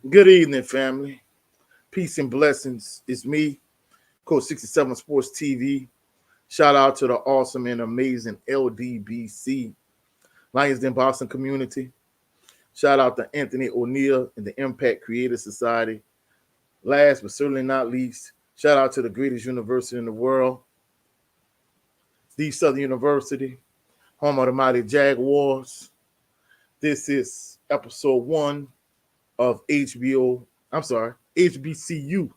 Good evening, family. Peace and blessings. It's me, Coach 67 Sports TV. Shout out to the awesome and amazing LDBC, Lions Den Boston community. Shout out to Anthony O'Neill and the Impact Creative Society. Last but certainly not least, shout out to the greatest university in the world, the Southern University, home of the mighty Jaguars. This is episode one of HBCU, HBCU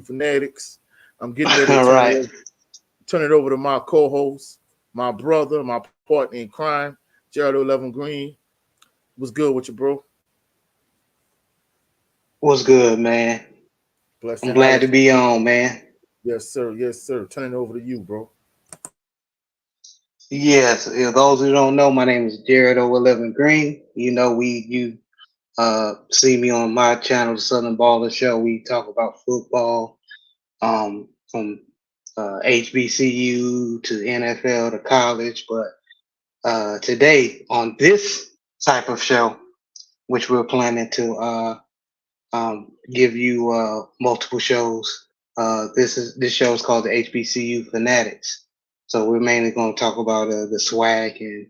Fanatics. I'm getting ready to All right. turn it over to my co-host, my brother, my partner in crime, Jared 11 Green. What's good with you, bro? What's good, man? Blessed I'm and glad highly. to be on, man. Yes, sir. Yes, sir. Turning it over to you, bro. Yes, those who don't know, my name is Jared 11 Green. You see me on my channel, the Southern Baller Show. We talk about football, from HBCU to NFL to college. But today on this type of show, which we're planning to give you multiple shows. This show is called the HBCU Fanatics. So we're mainly going to talk about the swag and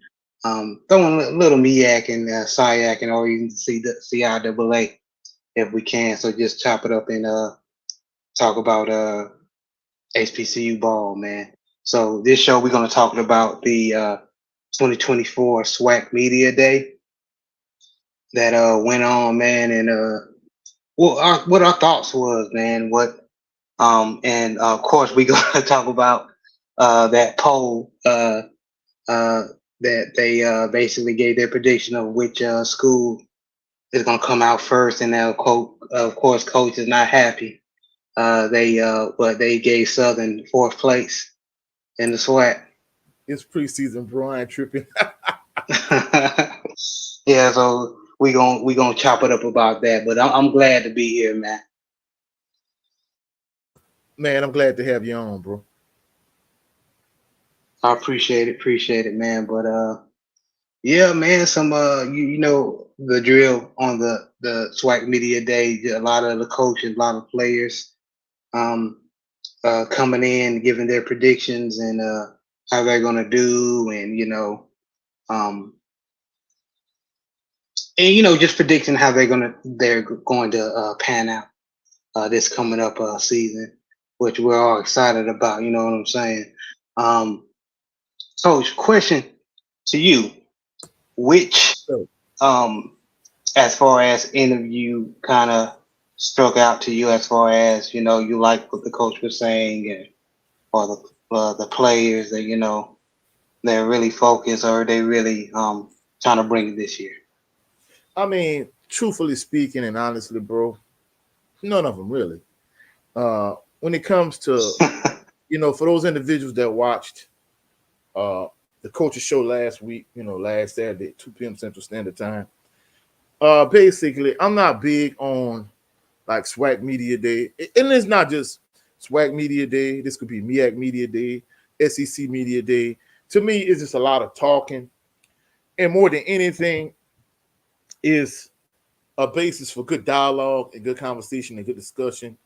throwing a little MEAC and SIAC and or even CIAA if we can. So just chop it up and talk about HBCU ball, man. So this show we're going to talk about the 2024 SWAC Media Day that went on, man, and what our thoughts was, man. And of course we gonna talk about that poll uh, that they basically gave their prediction of which school is gonna come out first, and of course, coach is not happy. But they gave Southern fourth place in the SWAT. It's preseason, bro. I ain't tripping. Yeah, so we gonna chop it up about that. But I'm glad to be here, man. Man, I'm glad to have you on, bro. I appreciate it, man. But yeah, man. Some you know the drill on the SWAC Media Day. A lot of the coaches, a lot of players, um, coming in, giving their predictions and how they're gonna do, um, and just predicting how they're going to pan out this coming up season, which we're all excited about. You know what I'm saying? Um, Coach, question to you: which So, um as far as interview kind of struck out to you as far as you like what the coach was saying and or the players that they're really focused or they really trying to bring it this year. I mean, truthfully speaking and honestly, bro, none of them really. When it comes to, for those individuals that watched uh, the coach's show last week, last Saturday, 2 p.m. Central Standard Time, basically, I'm not big on like SWAC Media Day. And it's not just SWAC Media Day. This could be MEAC Media Day, SEC Media Day. To me, it's just a lot of talking. And more than anything, is a basis for good dialogue and good conversation and good discussion.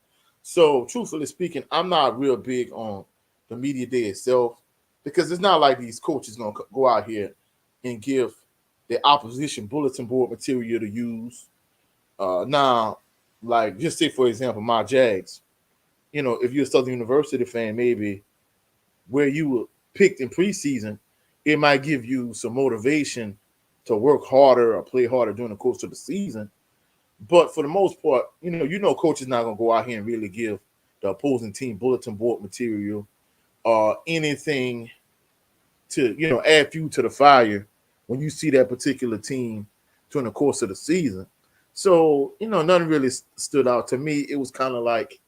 So, truthfully speaking, I'm not real big on the media day itself because it's not like these coaches gonna go out here and give the opposition bulletin board material to use. Now, like just say for example, my Jags. If you're a Southern University fan, maybe where you were picked in preseason, it might give you some motivation to work harder or play harder during the course of the season. But for the most part, coach is not gonna go out here and really give the opposing team bulletin board material or anything to add fuel to the fire when you see that particular team during the course of the season. So nothing really stood out to me. It was kind of like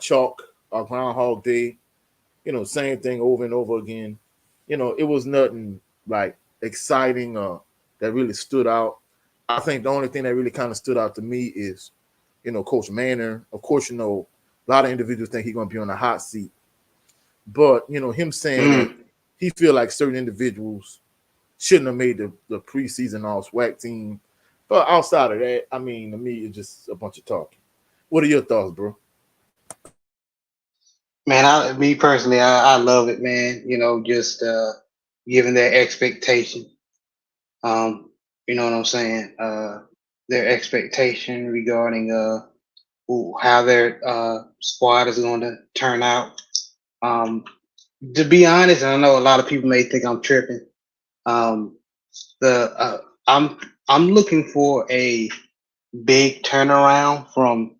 chalk or Groundhog Day. Same thing over and over again. It was nothing like exciting or that really stood out. I think the only thing that really kind of stood out to me is, Coach Manor. Of course, a lot of individuals think he's going to be on the hot seat, but him saying that Mm. he feel like certain individuals shouldn't have made the preseason all SWAC team But outside of that, I mean, to me, it's just a bunch of talking. What are your thoughts, bro? Man, me personally, I love it, man. You know, just giving their expectation. Um, you know what I'm saying? Their expectation regarding how their squad is going to turn out. Um, to be honest, I know a lot of people may think I'm tripping. Um, the I'm I'm looking for a big turnaround from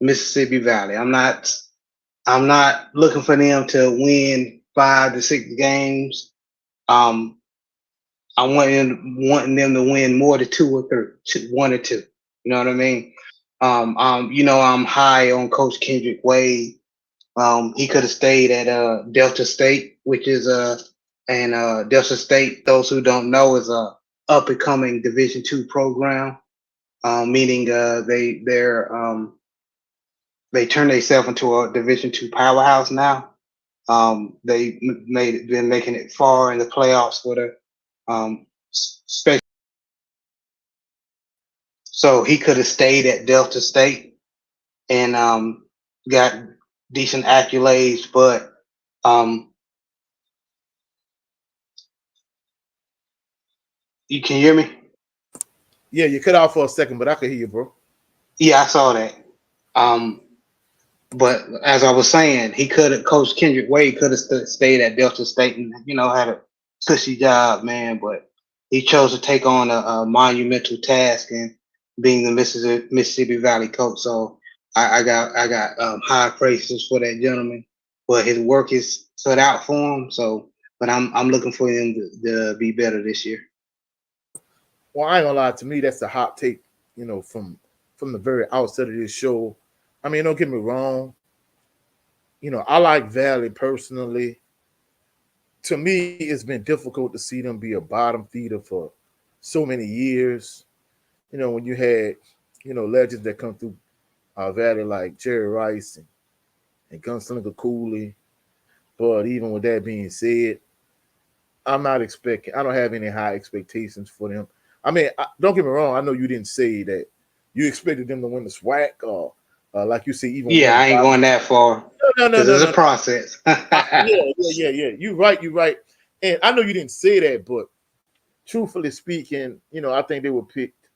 Mississippi Valley. I'm not looking for them to win 5 to 6 games. Um, I wanting them to win more than two or three, one or two. You know what I mean? You know, I'm high on Coach Kendrick Wade. He could have stayed at Delta State, which is and Delta State. Those who don't know, is a up and coming Division II program, meaning they turned themselves into a Division II powerhouse now. Been making it far in the playoffs for the special. So he could have stayed at Delta State and got decent accolades, but um, you can hear me? Yeah, you cut out for a second, but I could hear you, bro. Yeah, I saw that. Um, but as I was saying, Coach Kendrick Wade could have stayed at Delta State and had a cushy job, man. But he chose to take on a monumental task and being the Mississippi Valley coach. So I got high praises for that gentleman. But his work is cut out for him. So, but I'm looking for him to be better this year. Well, I ain't gonna lie. To me, that's a hot take. From the very outset of this show. I mean, don't get me wrong. I like Valley personally. To me, it's been difficult to see them be a bottom feeder for so many years. When you had, legends that come through our Valley like Jerry Rice and Gunslinger Cooley. But even with that being said, I don't have any high expectations for them. I mean, don't get me wrong. I know you didn't say that you expected them to win the SWAC or, like you say, even Yeah, win I ain't five. going that far No, no, because no, it's no, a no. process. Yeah. You're right. You're right. And I know you didn't say that, but truthfully speaking, I think they were picked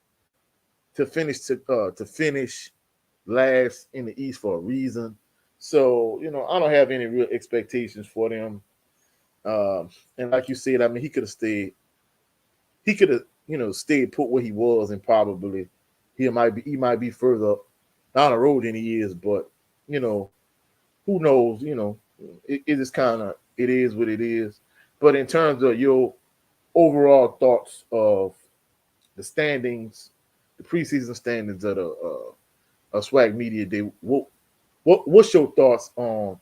to finish last in the East for a reason. So I don't have any real expectations for them. And like you said, I mean, he could have stayed. He could have stayed put where he was, and probably he might be further down the road than he is. But you know, who knows? It is kind of it is what it is. But in terms of your overall thoughts of the standings, the preseason standings of the Swag Media Day, what's your thoughts on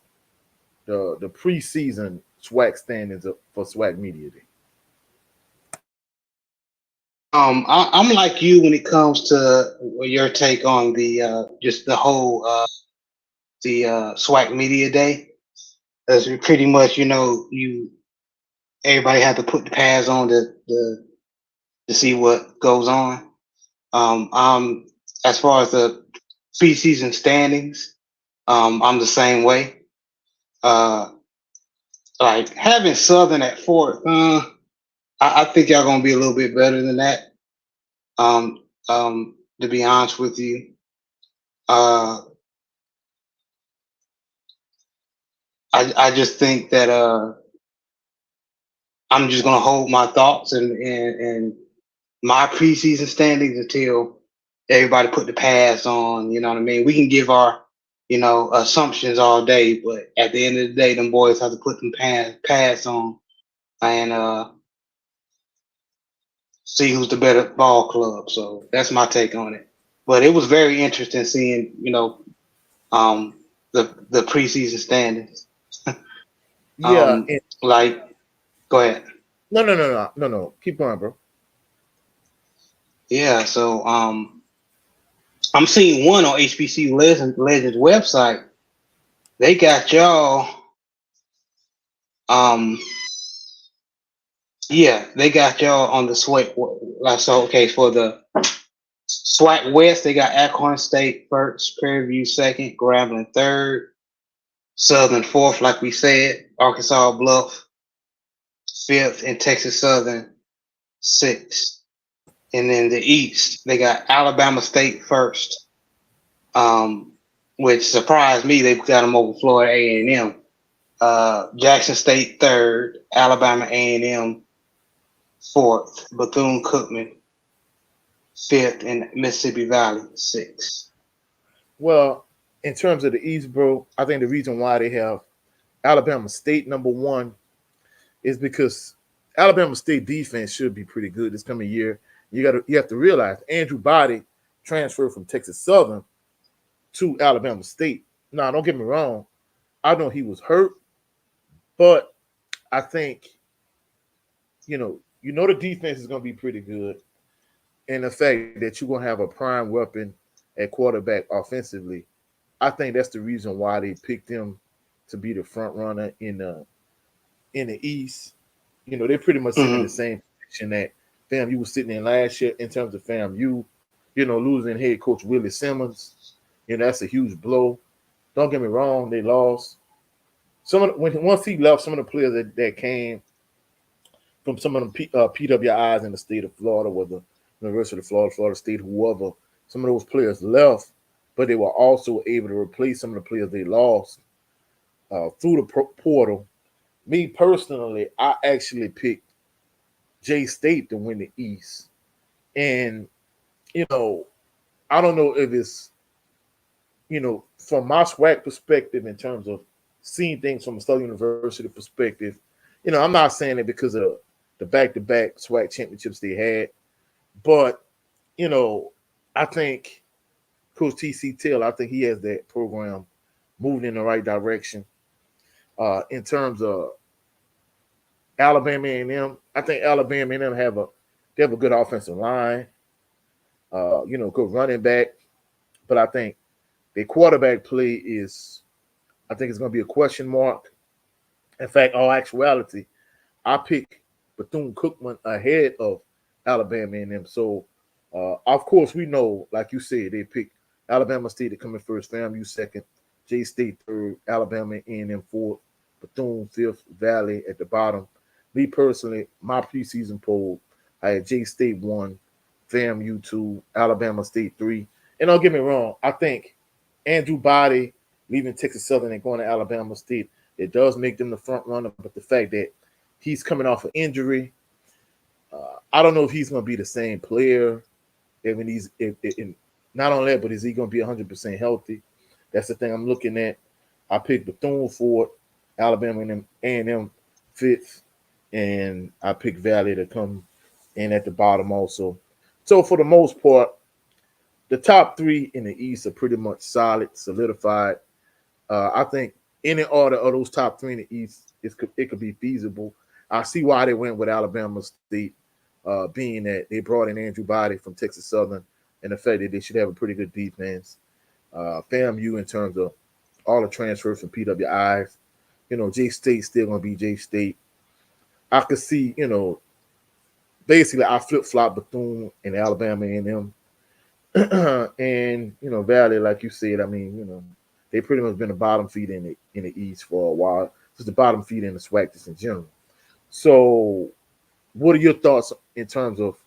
the preseason Swag standings for Swag Media Day? I'm like you when it comes to your take on the just the whole the SWAC Media Day. As we pretty much, you everybody had to put the pads on to see what goes on. As far as the preseason standings, I'm the same way. Uh, like having Southern at fourth, I think y'all gonna be a little bit better than that. To be honest with you, uh, I just think that I'm just gonna hold my thoughts and my preseason standings until everybody put the pass on. You know what I mean? We can give our assumptions all day, but at the end of the day, them boys have to put them pass on and see who's the better ball club. So that's my take on it. But it was very interesting seeing um, the preseason standings. Yeah. Like, go ahead. No. Keep going, bro. Yeah, so I'm seeing one on HBCU Legends website. They got y'all. Um, yeah, they got y'all on the sweat. Like so, okay, for the SWAC West, they got Alcorn State first, Prairie View second, Grambling third, Southern fourth, like we said, Arkansas Bluff fifth, and Texas Southern sixth. And then the East, they got Alabama State first, um, which surprised me. They got them over Florida A&M. Jackson State third, Alabama A&M fourth, Bethune-Cookman fifth, and Mississippi Valley sixth. Well, in terms of the East, bro, I think the reason why they have Alabama State number one is because Alabama State defense should be pretty good this coming year. You have to realize Andrew Body transferred from Texas Southern to Alabama State. Now, don't get me wrong, I know he was hurt, but I think the defense is going to be pretty good, and the fact that you're going to have a prime weapon at quarterback offensively, I think that's the reason why they picked him to be the front runner in the East. They're pretty much sitting in the Mm-hmm. same position that FAMU was sitting in last year in terms of FAMU. Losing head coach Willie Simmons, that's a huge blow. Don't get me wrong, they lost. Once he left, some of the players that came from some of them PWIs in the state of Florida, whether University of Florida, Florida State, whoever, some of those players left, but they were also able to replace some of the players they lost through the portal. Me personally, I actually picked J State to win the East. And, I don't know if it's, from my SWAC perspective in terms of seeing things from a Southern University perspective, I'm not saying it because of the back-to-back SWAC championships they had, but, I think Coach T.C. Taylor, I think he has that program moving in the right direction. In terms of Alabama A&M, I think Alabama A&M have a good offensive line, good running back, but I think their quarterback play I think it's going to be a question mark. In fact, all actuality, I pick Bethune-Cookman ahead of Alabama A&M. So, of course, we know, like you said, they picked Alabama State to come in first, FAMU second, J State third, Alabama A&M fourth, Bethune fifth, Valley at the bottom. Me personally, my preseason poll, I had J State one, FAMU two, Alabama State three. And don't get me wrong, I think Andrew Body leaving Texas Southern and going to Alabama State, it does make them the front runner. But the fact that he's coming off an injury, I don't know if he's going to be the same player. Not only that, but is he going to be 100% healthy? That's the thing I'm looking at. I picked Bethune fourth, Alabama and A&M fifth, and I picked Valley to come in at the bottom also. So for the most part, the top three in the East are pretty much solid, solidified. I think any order of those top three in the East, it could be feasible. I see why they went with Alabama State, being that they brought in Andrew Body from Texas Southern, and the fact that they should have a pretty good defense. FAMU in terms of all the transfers from PWIs. J State still going to be J State. I could see, basically I flip-flop Bethune and Alabama A&M. And, Valley, like you said, I mean, they pretty much been the bottom feeder in the East for a while. Just the bottom feeder in the SWAC just in general. So what are your thoughts in terms of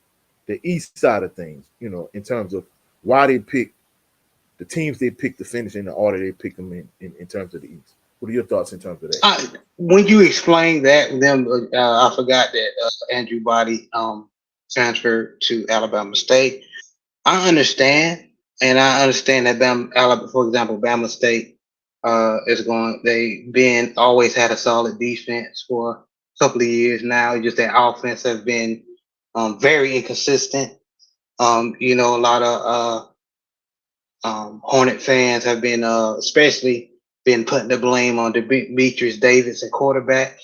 the East side of things, in terms of why they picked the teams they picked to finish in the order they picked them in terms of the East? What are your thoughts in terms of that? When you explained that, I forgot that Andrew Body transferred to Alabama State. I understand, and I understand that Alabama, for example, Bama State they've been always had a solid defense for a couple of years now. Just that offense has been very inconsistent. A lot of Hornet fans have been especially been putting the blame on Demetrius Davis and quarterback.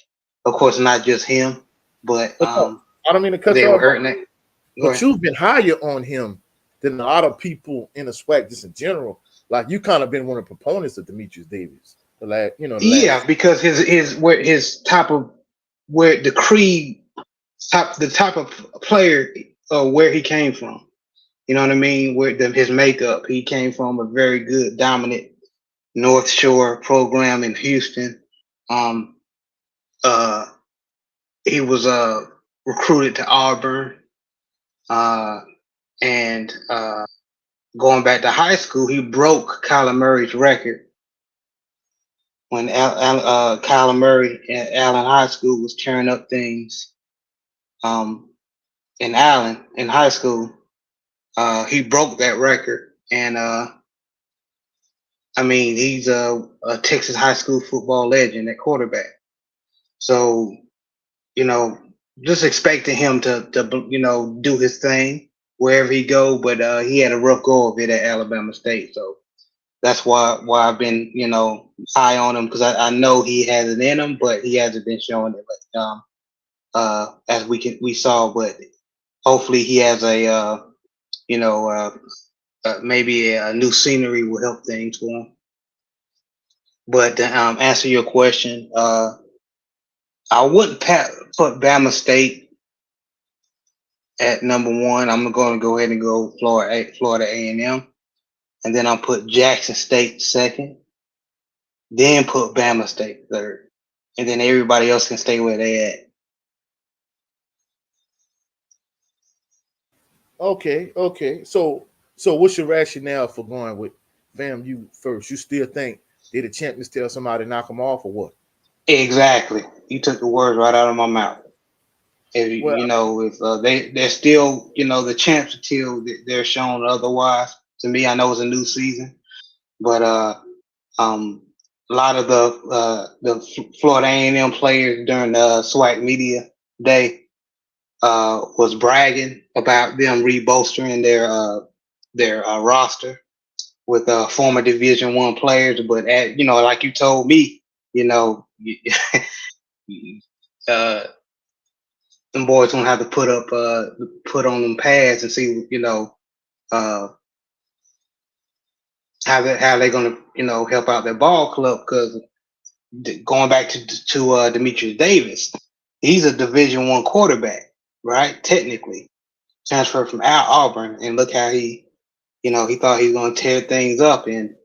Of course, not just him, but I don't mean to cut they you were off, hurting it. but you've been higher on him than a lot of people in the SWAC just in general. Like you kind of been one of the proponents of Demetrius Davis. Yeah, because his type of where the creed the type of player where he came from. You know what I mean? His makeup, he came from a very good, dominant North Shore program in Houston. Um, uh, he was recruited to Auburn, uh, and going back to high school, he broke Kyler Murray's record when Kyler Murray at Allen High School was tearing up things. Um, in Allen in high school, he broke that record, and I mean he's a Texas high school football legend at quarterback. So you know, just expecting him to do his thing wherever he go, but he had a rough go of it at Alabama State. So that's why I've been high on him, because I know he has it in him, but he hasn't been showing it like as we saw. But hopefully he has a you know maybe a new scenery will help things for him. But to answer your question, I wouldn't put Bama State at number one. I'm going to go ahead and go Florida A&M, and then I'll put Jackson State second, then put Bama State third, and then everybody else can stay where they at. Okay. So what's your rationale for going with FAMU first? You still think they the champions tell somebody to knock them off or what? Exactly. You took the words right out of my mouth. If Well, if they're still the champs until they're shown otherwise. To me, I know it's a new season, but um, a lot of the Florida A&M players during the SWAC media day was bragging about them rebolstering their roster with former Division One players. But like you told me, you know, uh, them boys gonna have to put on them pads and see uh, how they gonna help out their ball club, because going back to Demetrius Davis, he's a Division One quarterback, right? Technically, transferred from Auburn, and look how he thought he was going to tear things up, and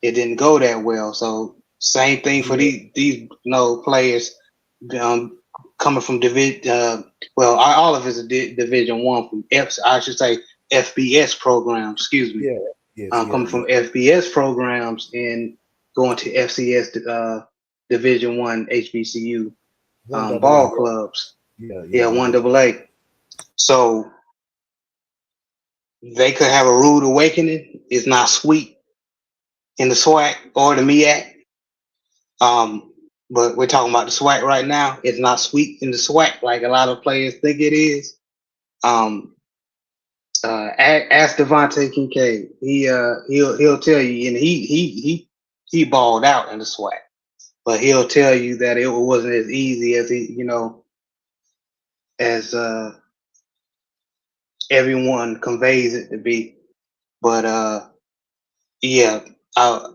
it didn't go that well. So same thing for yeah, these players coming from division. Well, all of us are Division One from I should say FBS programs. Excuse me. yeah, yes, Coming from FBS programs and going to FCS Division One HBCU One double A. ball clubs. Yeah, Yeah. one double A. So they could have a rude awakening. It's not sweet in the SWAC or the MEAC. But we're talking about the SWAC right now. It's not sweet in the SWAC like a lot of players think it is. Um, ask Devontae Kincaid. He'll tell you, and he balled out in the SWAC, but he'll tell you that it wasn't as easy as as everyone conveys it to be. But yeah, I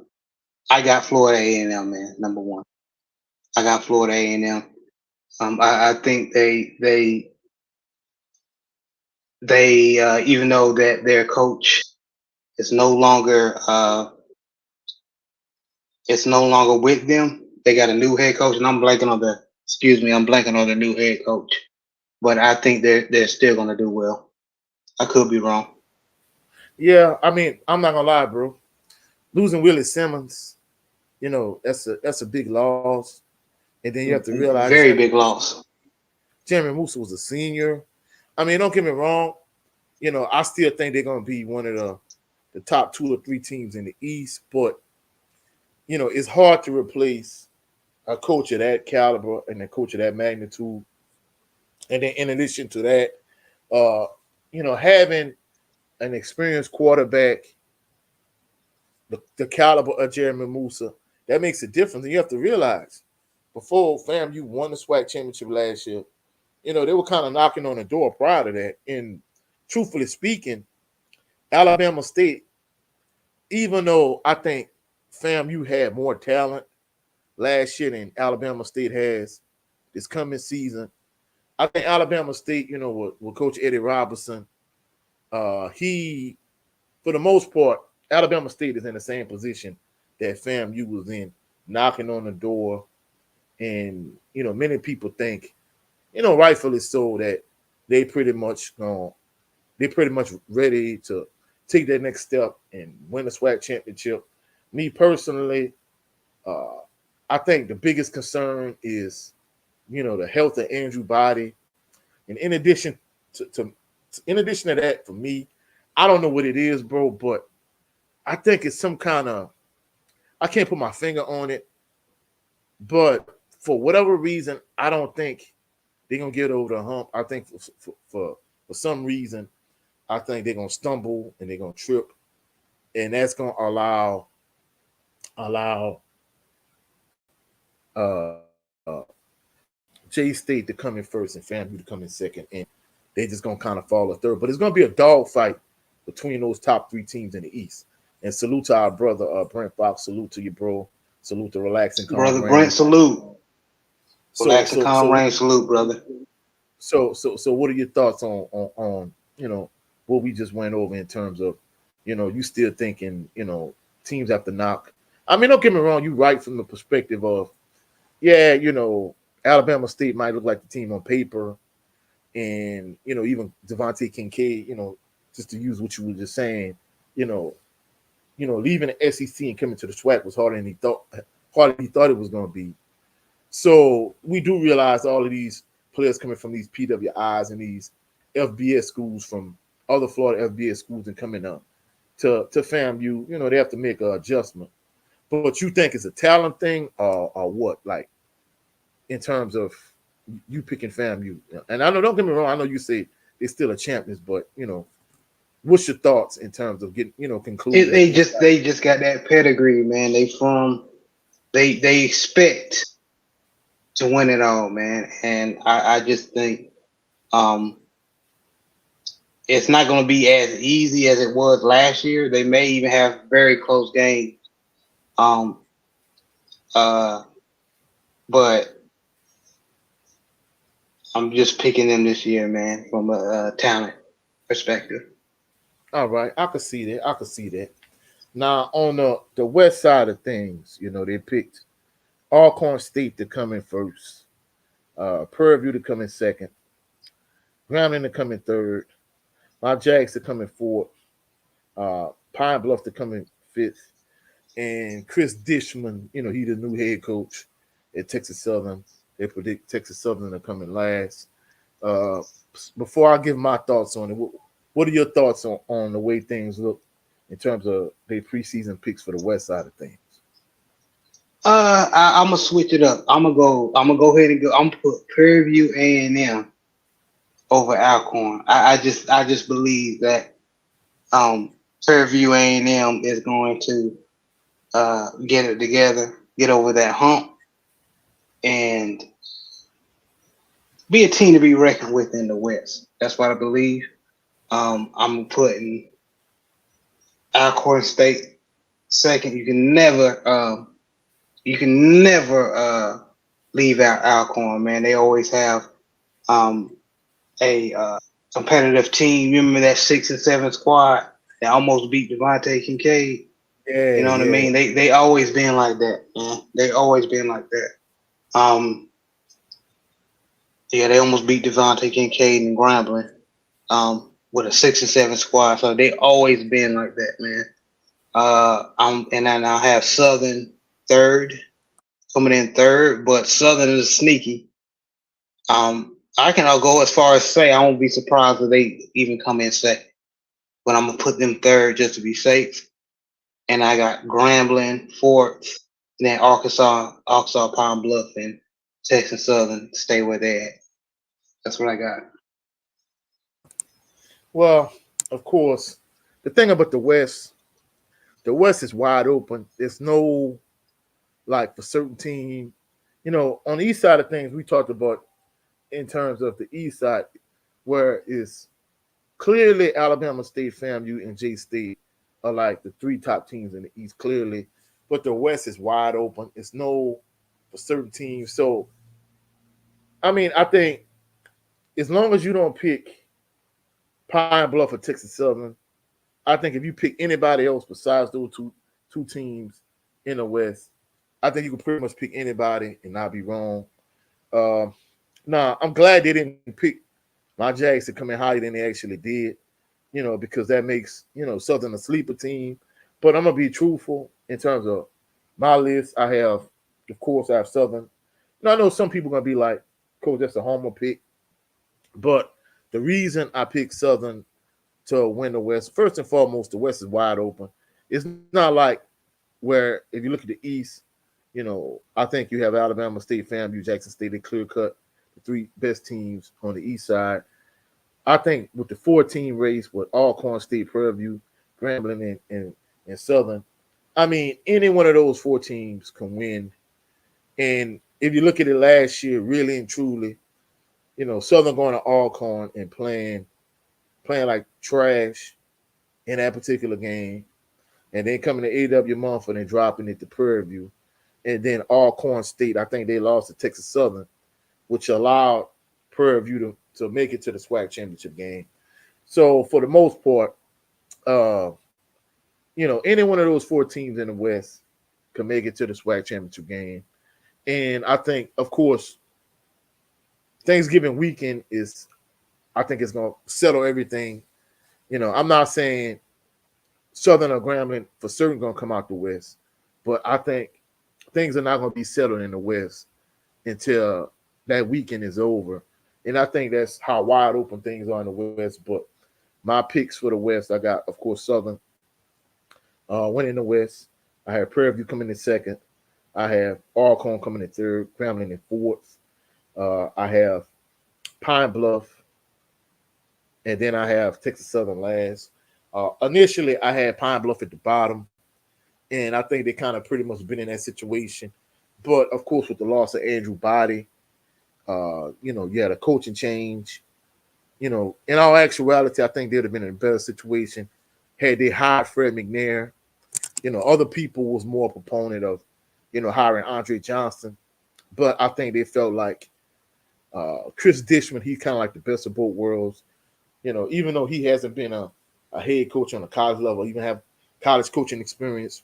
I got Florida A&M, man, number one. I got Florida A&M. I think they even though that their coach is no longer it's no longer with them. They got a new head coach, and I'm blanking on the new head coach. But I think they're still gonna do well. I could be wrong. Yeah, I mean, I'm not gonna lie, bro. Losing Willie Simmons, that's a big loss. And then you have to realize Very big loss. Jeremy Musa was a senior. I mean, don't get me wrong. I still think they're gonna be one of the top two or three teams in the East, but it's hard to replace a coach of that caliber and a coach of that magnitude. And then in addition to that, uh, having an experienced quarterback, the caliber of Jeremy Musa, that makes a difference. And you have to realize, before you won the SWAC championship last year, they were kind of knocking on the door prior to that. And truthfully speaking, Alabama State, even though I think FAMU had more talent last year than Alabama State has this coming season, I think Alabama State, with Coach Eddie Robinson, He, for the most part, Alabama State is in the same position that FAMU was in, knocking on the door, and many people think, rightfully so, that they pretty much they pretty much ready to take that next step and win the SWAC championship. Me personally, uh, I think the biggest concern is the health of Andrew Body, and to in addition to that, for me, I don't know what it is, bro, but I think it's some kind of, I can't put my finger on it, but for whatever reason, I don't think they're gonna get over the hump. I think for some reason, I think they're gonna stumble and they're gonna trip, and that's gonna allow J State to come in first and FAMU to come in second, and they just gonna kind of fall a third. But it's gonna be a dog fight between those top three teams in the East. And salute to our brother Brent Fox. Salute to you, bro. Salute to Relaxing Calm Brother Brent, Rain. salute. So Relax and so calm so rain, salute, brother. so what are your thoughts on what we just went over in terms of you still thinking teams have to knock. I mean, don't get me wrong, you right from the perspective of yeah, Alabama State might look like the team on paper, and even Devontae Kincaid, just to use what you were just saying, you know, leaving the SEC and coming to the SWAC was harder than he thought it was going to be. So we do realize all of these players coming from these PWIs and these FBS schools from other Florida FBS schools and coming up to FAMU, they have to make an adjustment. But you think it's a talent thing or what? Like in terms of you picking FAMU, and I know, don't get me wrong, I know you say they're still a champions, but what's your thoughts in terms of getting concluding that? They just got that pedigree, man. They expect to win it all, man. And I just think um it's not going to be as easy as it was last year. They may even have very close games. Um, uh, but I'm just picking them this year, man, from a talent perspective. All right, I could see that. I could see that. Now on the west side of things, they picked Alcorn State to come in first, Prairie View to come in second, Grambling to come in third, my Jags to come in fourth, Pine Bluff to come in fifth, and Chris Dishman, he the new head coach at Texas Southern. They predict Texas Southern to come in last. Uh, Before I give my thoughts on it, what are your thoughts on the way things look in terms of their preseason picks for the west side of things? I'm gonna switch it up. I'm gonna go ahead and go. I'm gonna put Prairie View A&M over Alcorn. I just believe that Prairie View A&M is going to get it together, get over that hump, and be a team to be reckoned with in the West. That's what I believe. I'm putting Alcorn State second. You can never leave out Alcorn, man. They always have a competitive team. You remember that 6 and 7 squad that almost beat Devontae Kincaid? Yeah, You know what I yeah. mean? They always been like that, man. They always been like that. Um, yeah, they almost beat Devontae Kincaid and Grambling with a 6 and 7 squad. So they always been like that, man. And then I have Southern third, coming in third, but Southern is sneaky. I can go as far as say I won't be surprised if they even come in second, but I'm gonna put them third just to be safe. And I got Grambling fourth, and then Arkansas, Pine Bluff, and Texas Southern stay where they at. That's what I got. Well, of course, the thing about the West is wide open. There's no like for certain team. On the east side of things, we talked about in terms of the east side, where it's clearly Alabama State, FAMU, and J State are like the three top teams in the East, clearly. But the West is wide open. It's no for certain teams. So, I mean, I think as long as you don't pick Pine Bluff or Texas Southern. I think if you pick anybody else besides those two teams in the West, I think you can pretty much pick anybody and not be wrong. Um, Nah, I'm glad they didn't pick my Jags to come in higher than they actually did, because that makes, Southern a sleeper team. But I'm going to be truthful in terms of my list. Of course, I have Southern. Now, I know some people are going to be like, Coach, that's a homer pick. But the reason I picked Southern to win the West, first and foremost, the West is wide open. It's not like where, if you look at the East, I think you have Alabama State, FAMU, Jackson State, they clear cut the three best teams on the East side. I think with the 4-team race with Alcorn State, Prairie View, Grambling, and Southern, I mean, any one of those four teams can win. And if you look at it last year, really and truly, Southern going to Alcorn and playing like trash in that particular game, and then coming to A.W. Mumford and dropping it to Prairie View, and then Alcorn State, I think they lost to Texas Southern, which allowed Prairie View to make it to the SWAC championship game. So for the most part, uh, any one of those four teams in the West can make it to the SWAC championship game. And I think, of course, Thanksgiving weekend I think it's going to settle everything. I'm not saying Southern or Grambling for certain going to come out the West, but I think things are not going to be settled in the West until that weekend is over. And I think that's how wide open things are in the West. But my picks for the West, I got, of course, Southern winning the West. I have Prairie View coming in second. I have Alcorn coming in third, Grambling in fourth. I have Pine Bluff, and then I have Texas Southern last. Initially, I had Pine Bluff at the bottom, and I think they kind of pretty much been in that situation. But, of course, with the loss of Andrew Body, you had a coaching change. In all actuality, I think they'd have been in a better situation had they hired Fred McNair. Other people was more proponent of, hiring Andre Johnson. But I think they felt like Chris Dishman, he's kind of like the best of both worlds. Even though he hasn't been a head coach on a college level, even have college coaching experience,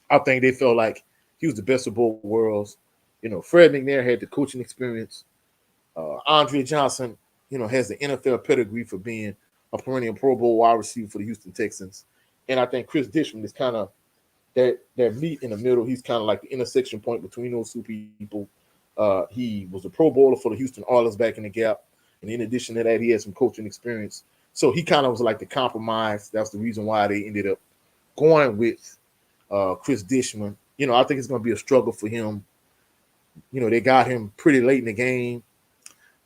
I think they felt like he was the best of both worlds. Fred McNair had the coaching experience. Andre Johnson, has the NFL pedigree for being a perennial Pro Bowl wide receiver for the Houston Texans. And I think Chris Dishman is kind of that meet in the middle. He's kind of like the intersection point between those two people. He was a Pro Bowler for the Houston Oilers back in the gap. And in addition to that, he had some coaching experience. So he kind of was like the compromise. That's the reason why they ended up going with Chris Dishman. I think it's going to be a struggle for him. They got him pretty late in the game.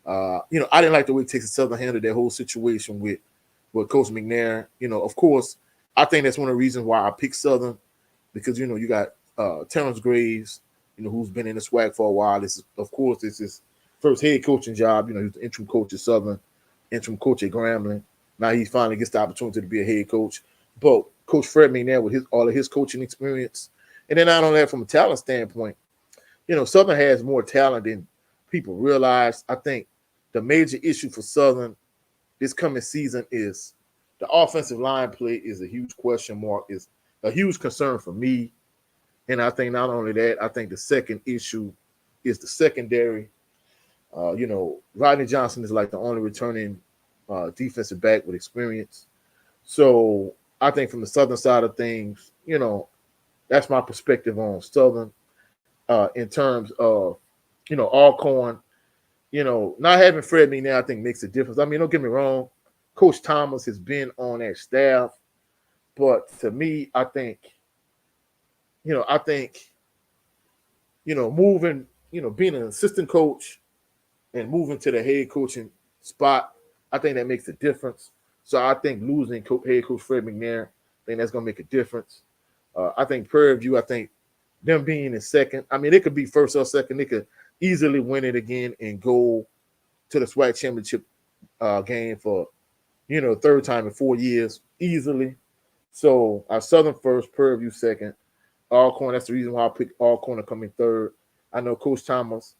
I didn't like the way Texas Southern handled that whole situation with Coach McNair. Of course, I think that's one of the reasons why I picked Southern because, you got Terrence Graves, who's been in the SWAC for a while. This is his first head coaching job. He was the interim coach at Southern, interim coach at Grambling. Now he finally gets the opportunity to be a head coach. But Coach Fred McNair with all of his coaching experience. And then not only that, from a talent standpoint, Southern has more talent than people realize. I think the major issue for Southern this coming season is the offensive line play is a huge question mark, is a huge concern for me. And I think not only that, I think the second issue is the secondary. Rodney Johnson is like the only returning defensive back with experience. So I think from the Southern side of things, that's my perspective on Southern in terms of, Alcorn. Not having Fred McNair, I think, makes a difference. I mean, don't get me wrong. Coach Thomas has been on that staff. But to me, I think, moving, being an assistant coach and moving to the head coaching spot, I think that makes a difference. So I think losing head coach Fred McNair, I think that's going to make a difference. I think Prairie View, I think them being in second, I mean, they could be first or second. They could easily win it again and go to the SWAC championship game for, third time in 4 years easily. So Southern first, Prairie View second. Alcorn, that's the reason why I picked Alcorn to come in third. I know Coach Thomas,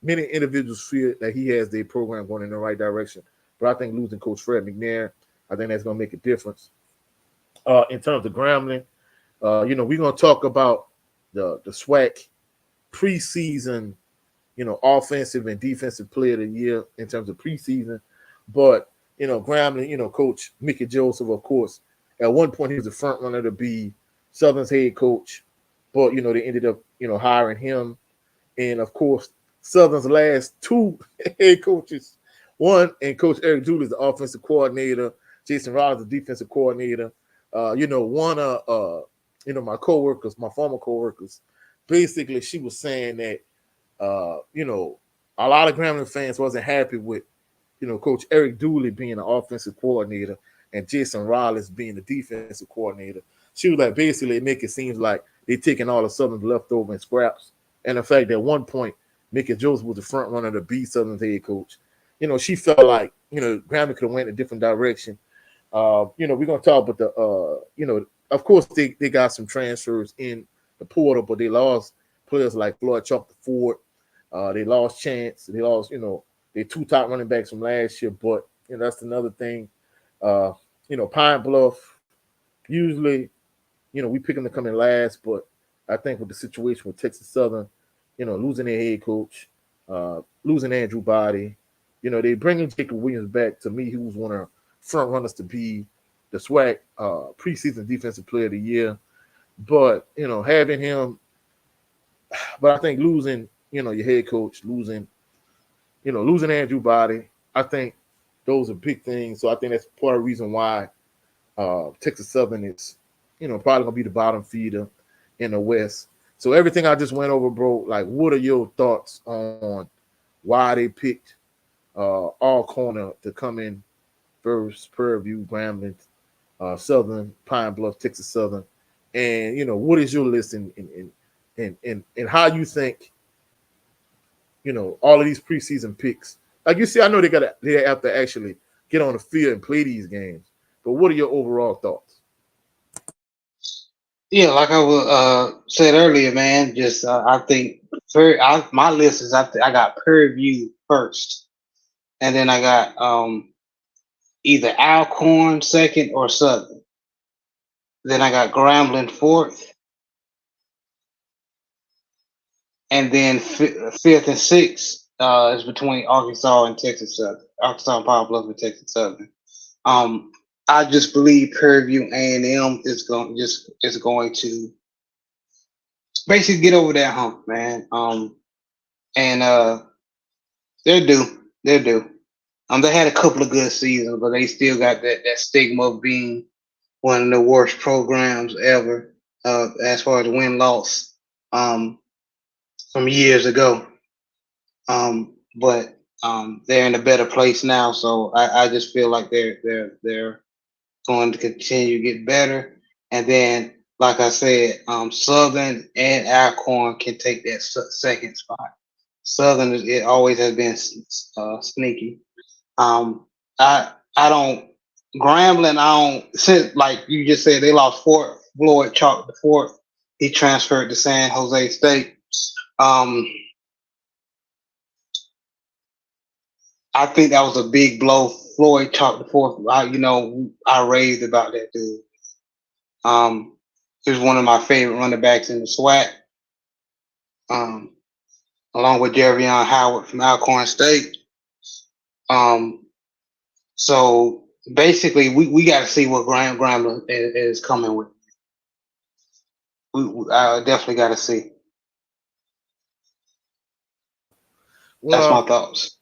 many individuals feel that he has their program going in the right direction. but I think losing Coach Fred McNair, I think that's going to make a difference. In terms of Grambling, we're going to talk about the SWAC preseason, offensive and defensive player of the year in terms of preseason. But, Grambling, Coach Mickey Joseph, of course, at one point he was the front runner to be Southern's head coach. But, they ended up, hiring him. And, of course, Southern's last two head coaches, and Coach Eric Dooley is the offensive coordinator, Jason Rollins, the defensive coordinator. My coworkers, my former coworkers, basically she was saying that a lot of Grambling fans wasn't happy with, Coach Eric Dooley being the offensive coordinator and Jason Rollins being the defensive coordinator. She was like, basically, it make it seem like they taking all the Southern's leftover and scraps. And the fact that at one point, Mickey Joseph was the front runner to be Southern's head coach. She felt like, Grambling could have went a different direction. We're going to talk about of course, they got some transfers in the portal, but they lost players like Floyd Chalk Ford. They lost Chance. They lost, their two top running backs from last year. But, that's another thing. Pine Bluff, usually, we pick them to come in last. But I think with the situation with Texas Southern, losing their head coach, losing Andrew Body, they bringing Jacob Williams back. To me, he was one of the front runners to be the SWAC preseason defensive player of the year. But, having him, but I think losing, your head coach, losing Andrew Body, I think those are big things. So I think that's part of the reason why Texas Southern is, probably going to be the bottom feeder in the West. So everything I just went over, bro, like, what are your thoughts on why they picked all corner to come in first, Prairie View, Grambling, Southern, Pine Bluff, Texas Southern, and what is your list and how you think all of these preseason picks? Like you see, I know they have to actually get on the field and play these games, but what are your overall thoughts? Yeah, like I was said earlier, man. Just I think my list is I got Prairie View first, and then I got either Alcorn second or Southern. Then I got Grambling fourth, and then fifth and sixth is between Arkansas and Texas Southern. Arkansas and Pine Bluff and Texas Southern. I just believe Prairie View A&M is going to basically get over that hump, man. And they're due. They're due. They had a couple of good seasons, but they still got that stigma of being one of the worst programs ever as far as win loss from years ago. But they're in a better place now, so I just feel like they're going to continue to get better. And then, like I said, Southern and Alcorn can take that second spot. Southern it always has been sneaky. I don't Grambling. I don't since like you just said they lost Floyd Chalk the fourth. He transferred to San Jose State. Um, I think that was a big blow. Floyd Chalk the fourth. I raved about that dude. He was one of my favorite running backs in the SWAC. Along with Jervion Howard from Alcorn State. So basically, we got to see what Grambling is coming with. I definitely got to see. That's my Well, thoughts.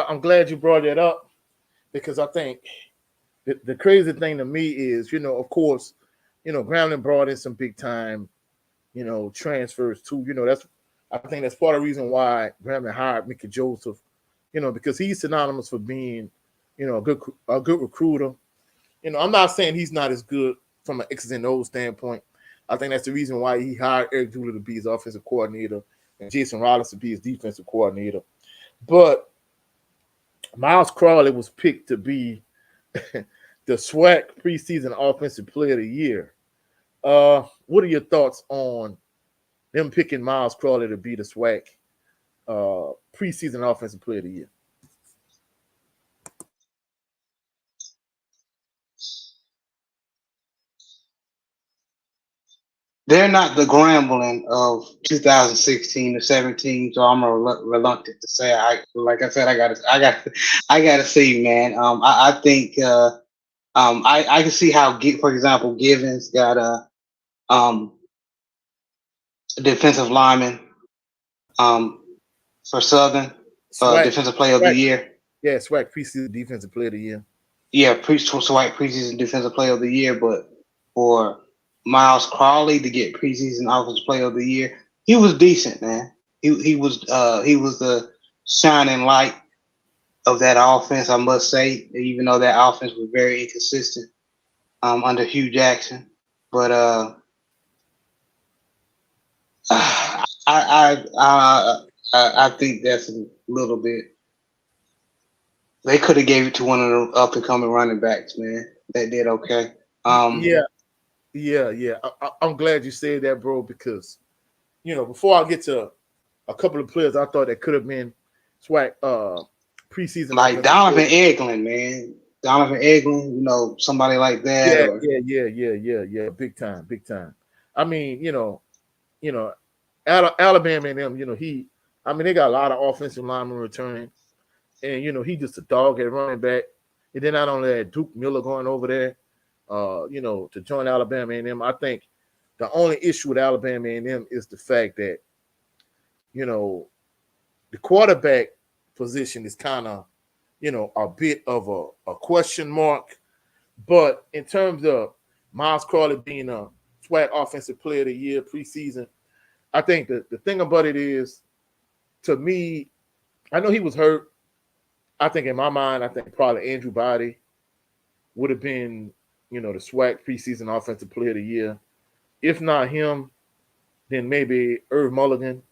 I'm glad you brought that up because I think the crazy thing to me is, of course, Grambling brought in some big time, transfers too. I think that's part of the reason why Grambling hired Mickey Joseph, because he's synonymous for being, a good recruiter. I'm not saying he's not as good from an X's and O's standpoint. I think that's the reason why he hired Eric Dooley to be his offensive coordinator and Jason Rollins to be his defensive coordinator. But Miles Crawley was picked to be the SWAC preseason offensive player of the year. What are your thoughts on them picking Miles Crawley to be the SWAC preseason offensive player of the year? they're not the Grambling of 2016 to 17. So I'm reluctant to say. Like I said, I gotta see, man. I think I can see how, for example, Givens got um a defensive lineman um for Southern, Swag, defensive player of the swag, year. yeah, swag preseason defensive player of the year. Yeah, White preseason defensive player of the year, but for Miles Crawley to get preseason offensive player of the year, he was decent, man. He was the shining light of that offense, I must say, even though that offense was very inconsistent under Hugh Jackson. But I think that's a little bit. They could have gave it to one of the up and coming running backs, man. That did okay. Yeah, yeah. I'm glad you said that, bro, because before I get to a couple of players I thought that could have been swag preseason Like offensive player. Donovan Eglin, man. Donovan Eglin, somebody like that, Yeah, or yeah. Big time, big time. I mean, you know, Alabama and them, they got a lot of offensive linemen returning, and he just a dog at running back. And then not only that, Duke Miller going over there, to join Alabama and them. I think the only issue with Alabama and them is the fact that you know the quarterback position is kind of a bit of a question mark. But in terms of Miles Crawley being a SWAC offensive player of the year preseason, I think the thing about it is, to me, I know he was hurt. I think in my mind, I think probably Andrew Body would have been, the SWAC preseason offensive player of the year. If not him, then maybe Irv Mulligan,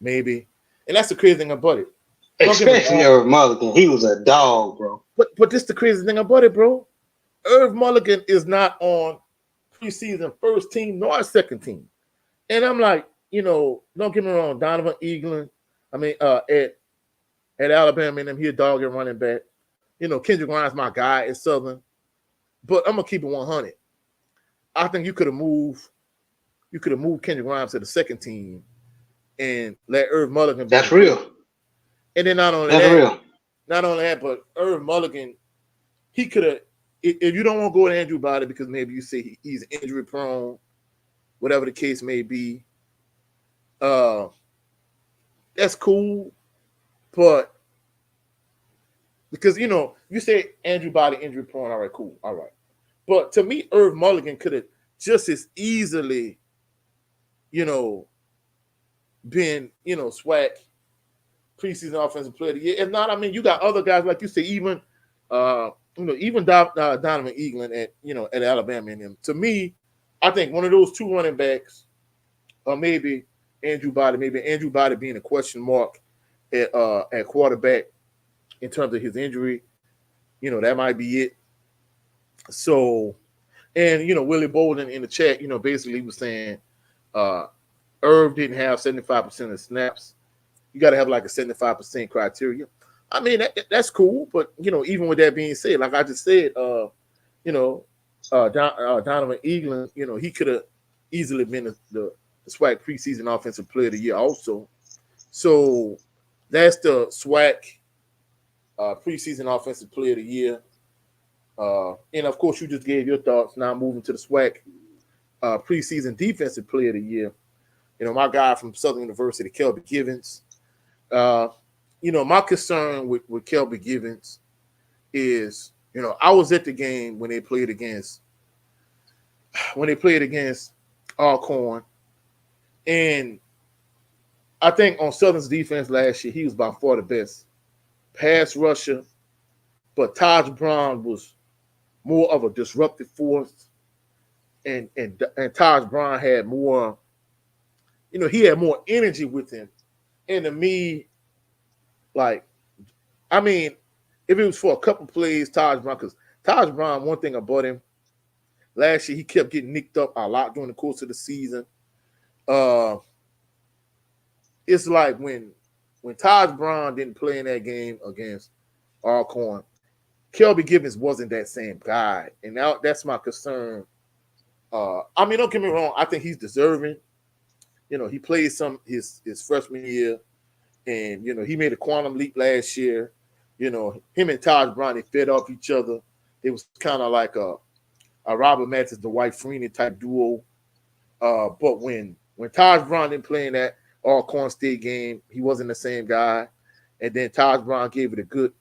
maybe. And that's the crazy thing about it. Don't get me especially wrong, Irv Mulligan. He was a dog, bro. but this the crazy thing about it, bro. Irv Mulligan is not on preseason first team nor second team. And I'm like, don't get me wrong, Donovan Eaglin, at Alabama and them, he a dog at running back. Kendrick Grimes my guy at Southern. But I'm gonna keep it 100. I think you could have moved Kendrick Grimes to the second team and let Irv Mulligan be the That's first. real. And then That's real. not only that, but Irv Mulligan, he could have. If you don't want to go with Andrew Body because maybe you say he's injury prone, whatever the case may be, uh, that's cool. But because you say Andrew Body injury prone, all right, cool, all right. But to me, Irv Mulligan could have just as easily, you know, been, SWAC preseason offensive player of the year. If not, I mean, you got other guys like you say, even Donovan Eaglin at Alabama and them. To me, I think one of those two running backs, or maybe Andrew Body being a question mark at quarterback in terms of his injury. That might be it. So, and Willie Bolden in the chat, basically was saying uh Irv didn't have 75% of snaps. You got to have like a 75% criteria. I mean, that's cool, but even with that being said, like I just said, Donovan Eaglin, he could have easily been the SWAC preseason offensive player of the year also. So that's the SWAC preseason offensive player of the year. And of course, you just gave your thoughts. Now moving to the SWAC preseason defensive player of the year. My guy from Southern University, Kelby Givens. Uh, my concern with Kelby Givens is, I was at the game when they played against Alcorn, and I think on Southern's defense last year, he was by far the best pass rusher, but Taj Brown was more of a disruptive force, and Taj Brown had more, he had more energy with him. And to me, like, I mean, if it was for a couple plays, Taj Brown, because Taj Brown, one thing about him, last year he kept getting nicked up a lot during the course of the season. Uh, it's like when Taj Brown didn't play in that game against Alcorn, Kelby Givens wasn't that same guy, and now that's my concern I mean, don't get me wrong. I think he's deserving. He played some his freshman year, and he made a quantum leap last year. Him and Taj Brown, they fed off each other. It was kind of like a Robert Mathis, Dwight Freeney type duo. But when Taj Brown didn't play in that Alcorn State game, he wasn't the same guy. And then Taj Brown gave it a good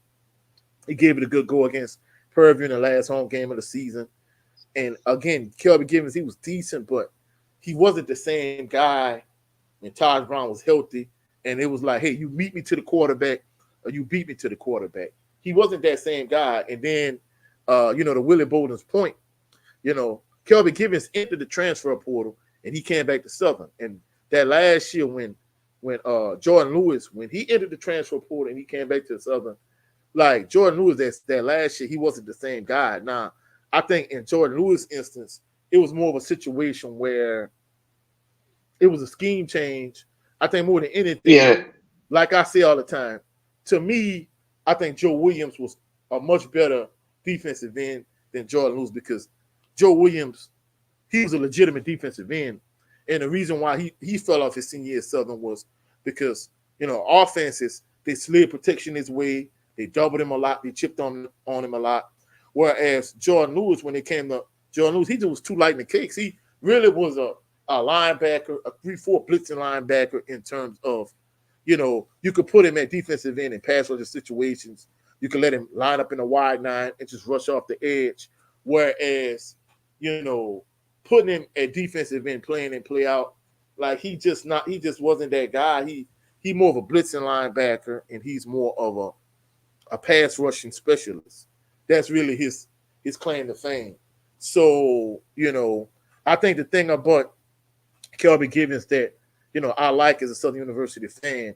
go against Purview in the last home game of the season. And again, Kelby Givens, he was decent, but he wasn't the same guy when Taj Brown was healthy. And it was like, hey, you beat me to the quarterback, or you beat me to the quarterback. He wasn't that same guy. And then, to Willie Bolden's point, Kelby Givens entered the transfer portal and he came back to Southern. And that last year when Jordan Lewis, when he entered the transfer portal and he came back to Southern, like Jordan Lewis, that last year, he wasn't the same guy. Now, I think in Jordan Lewis' instance, it was more of a situation where it was a scheme change. I think more than anything, Yeah. like I say all the time, to me, I think Joe Williams was a much better defensive end than Jordan Lewis, because Joe Williams, he was a legitimate defensive end. And the reason why he fell off his senior year at Southern was because, offenses, they slid protection his way. They doubled him a lot. They chipped on him a lot. Whereas Jordan Lewis, when it came to Jordan Lewis, he just was too light in the cakes. He really was a linebacker, a 3-4 blitzing linebacker in terms of, you could put him at defensive end in pass rush situations. You could let him line up in a wide nine and just rush off the edge. Whereas, putting him at defensive end, playing and play out, like he just wasn't that guy. He more of a blitzing linebacker, and he's more of a pass rushing specialist. That's really his claim to fame. So, I think the thing about Kelby Givens that, I like as a Southern University fan,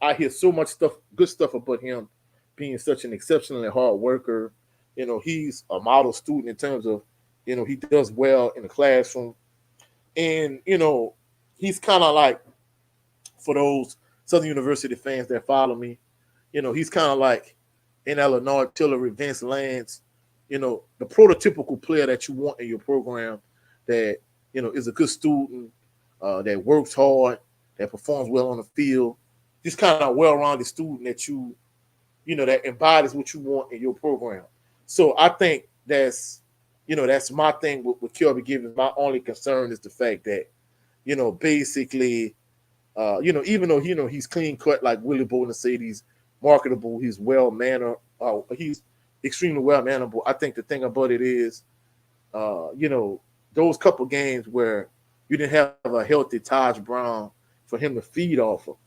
I hear so much good stuff about him being such an exceptionally hard worker. He's a model student in terms of, he does well in the classroom. And, he's kind of like, for those Southern University fans that follow me, he's kind of like in Illinois, Tillery, Vince Lance, the prototypical player that you want in your program that, is a good student, that works hard, that performs well on the field, just kind of well-rounded student that that embodies what you want in your program. So I think that's my thing with Kelby Givens. My only concern is the fact that, basically, even though, he's clean cut, like Willie Bolden said, he's marketable, he's well-mannered, he's extremely well-mannerable. I think the thing about it is, those couple games where you didn't have a healthy Taj Brown for him to feed off of,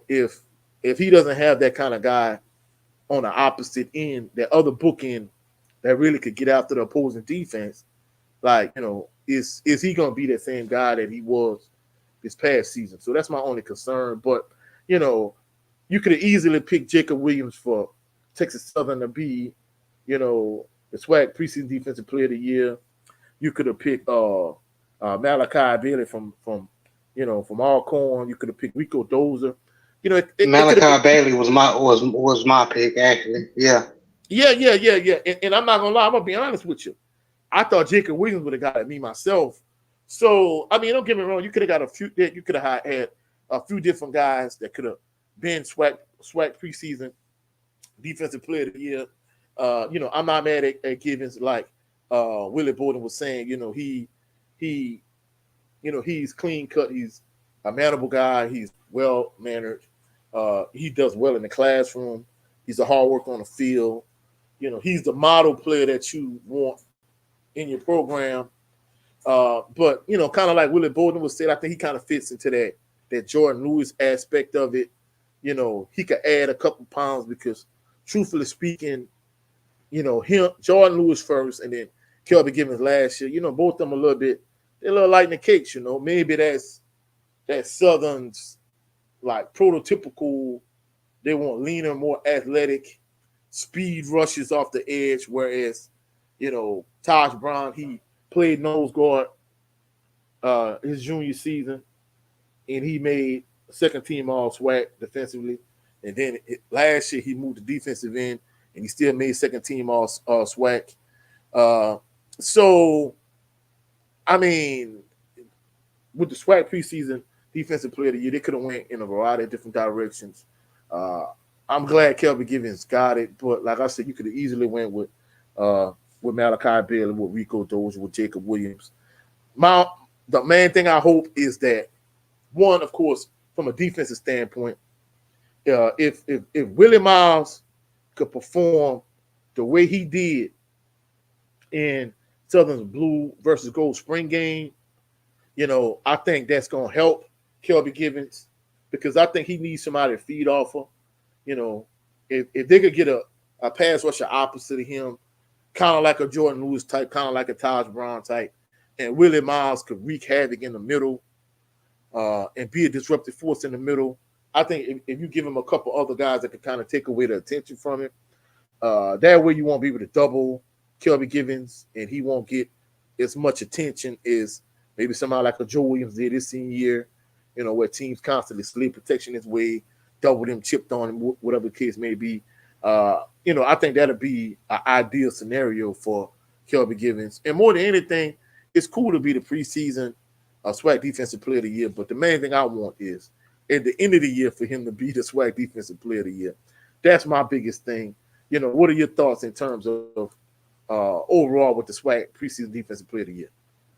if he doesn't have that kind of guy on the opposite end, that other book end that really could get after the opposing defense, like, is he going to be that same guy that he was this past season? So that's my only concern. But, you could have easily picked Jacob Williams for Texas Southern to be, the SWAC preseason defensive player of the year. You could have picked Malachi Bailey from Alcorn. You could have picked Rico Dozer. Malachi Bailey was my pick, actually. Yeah. Yeah. And I'm not gonna lie, I'm gonna be honest with you. I thought Jacob Williams would have got at me myself. So I mean, don't get me wrong. You could have got a few. You could have had a few different guys that could have been SWAC preseason defensive player of the year. I'm not mad at Givens, like Willie Bolden was saying. He's clean cut. He's a manable guy. He's well mannered. He does well in the classroom. He's a hard worker on the field. He's the model player that you want in your program. But kind of like Willie Bolden was said, I think he kind of fits into that Jordan Lewis aspect of it. He could add a couple pounds because, truthfully speaking, Jordan Lewis first and then Kelby Givens last year. Both of them they're a little light in the cakes. Maybe that's Southern's like prototypical. They want leaner, more athletic, speed rushes off the edge. Whereas, Taj Brown, he played nose guard his junior season, and he made second team all SWAC defensively. And then last year he moved to defensive end, and he still made second team all SWAC. So I mean, with the SWAC preseason defensive player of the year, they could have went in a variety of different directions. Uh, I'm glad Kelby Givens got it, but like I said, you could have easily went uh, with Malachi Bailey, with Rico Dozier, with Jacob Williams. My the main thing I hope is that one, of course, from a defensive standpoint, if Willie Miles could perform the way he did in Southern's Blue versus Gold Spring game, I think that's gonna help Kelby Givens because I think he needs somebody to feed off of. You know, if they could get a pass rusher opposite of him, kind of like a Jordan Lewis type, kind of like a Taj Brown type, and Willie Miles could wreak havoc in the middle and be a disruptive force in the middle. I think if you give him a couple other guys that could kind of take away the attention from him, that way you won't be able to double Kelby Givens, and he won't get as much attention as maybe somebody like a Joe Williams did his senior year, where teams constantly slid protection his way, doubled him, chipped on him, whatever the case may be. I think that'll be an ideal scenario for Kelby Givens. And more than anything, it's cool to be the preseason SWAC Defensive Player of the Year, but the main thing I want is at the end of the year for him to be the SWAC Defensive Player of the Year. That's my biggest thing. What are your thoughts in terms of overall with the SWAC preseason Defensive Player of the Year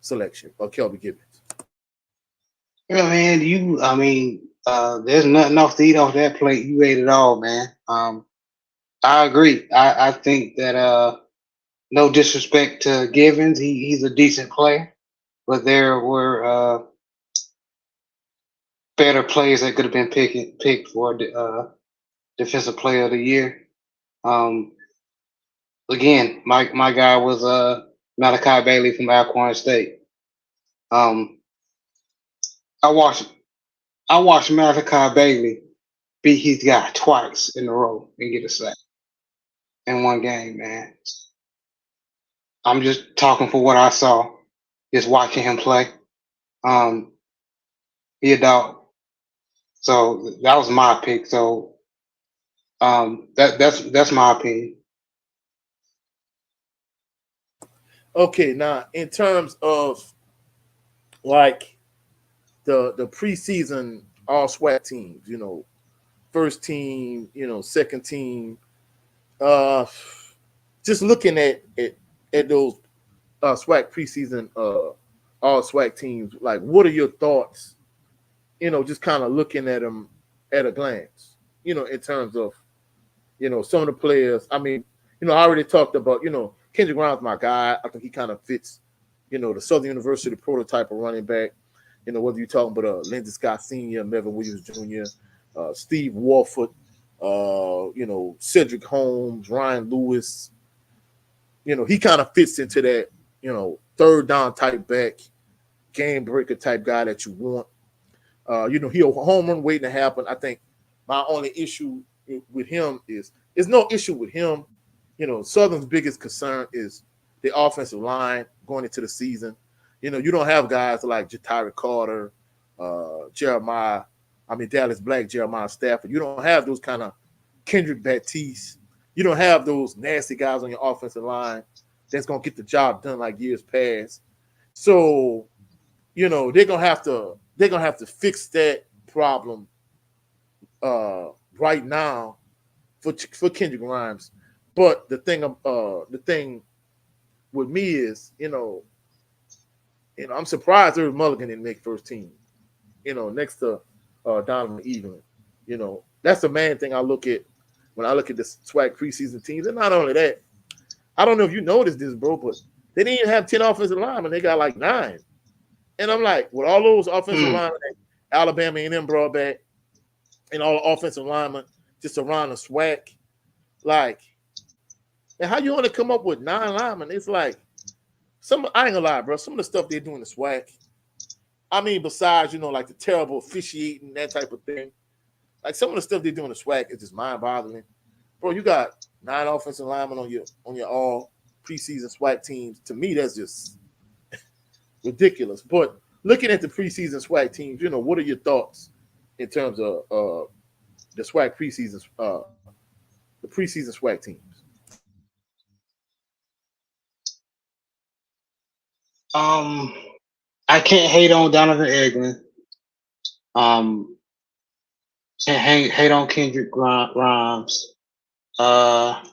selection of Kelby Givens? Yeah, man, there's nothing off to eat off that plate. You ate it all, man. I agree. I think that no disrespect to Givens, he's a decent player, but there were better players that could have been picked for defensive player of the year. Um, Again, my guy was Malachi Bailey from Alcorn State. Um, I watched Malachi Bailey beat his guy twice in a row and get a sack in one game, man. I'm just talking for what I saw, just watching him play. Um, he a dog. So that was my pick. So that's my opinion. Okay, now in terms of like the preseason all SWAC teams, first team, second team, uh, just looking at those SWAC preseason all SWAC teams, like what are your thoughts? Just kind of looking at them at a glance, in terms of some of the players. I mean, I already talked about Kendrick Brown's my guy. I think he kind of fits, the Southern University prototype of running back. Whether you're talking about Lindsey Scott Sr., Melvin Williams Jr., Steve Warford, Cedric Holmes, Ryan Lewis. He kind of fits into that, third down type back, game breaker type guy that you want. He a home run waiting to happen. I think my only issue with him is there's no issue with him. Southern's biggest concern is the offensive line going into the season. You don't have guys like Jatari Carter, Dallas Black, Jeremiah Stafford. You don't have those kind of Kendrick Baptiste. You don't have those nasty guys on your offensive line that's gonna get the job done like years past. So, they're gonna have to fix that problem right now for Kendrick Grimes. But the thing with me is, I'm surprised Irv Mulligan didn't make first team. Next to Donovan Evelyn. That's the main thing I look at when I look at the SWAC preseason teams. And not only that, I don't know if you noticed this, bro, but they didn't even have 10 offensive linemen. They got like 9. And I'm like, with all those offensive Mm. linemen that Alabama and them brought back, and all the offensive linemen just around the SWAC, like, and how you want to come up with 9 linemen? It's like I ain't gonna lie, bro. Some of the stuff they're doing the SWAC, I mean, besides, like the terrible officiating, that type of thing, like some of the stuff they're doing the SWAC is just mind boggling. Bro, you got 9 offensive linemen on your all preseason SWAC teams. To me, that's just ridiculous. But looking at the preseason SWAC teams, what are your thoughts in terms of the SWAC the preseason SWAC teams? Um, I can't hate on Donovan Eglin. Um, can't hate on Kendrick Grimes. Uh,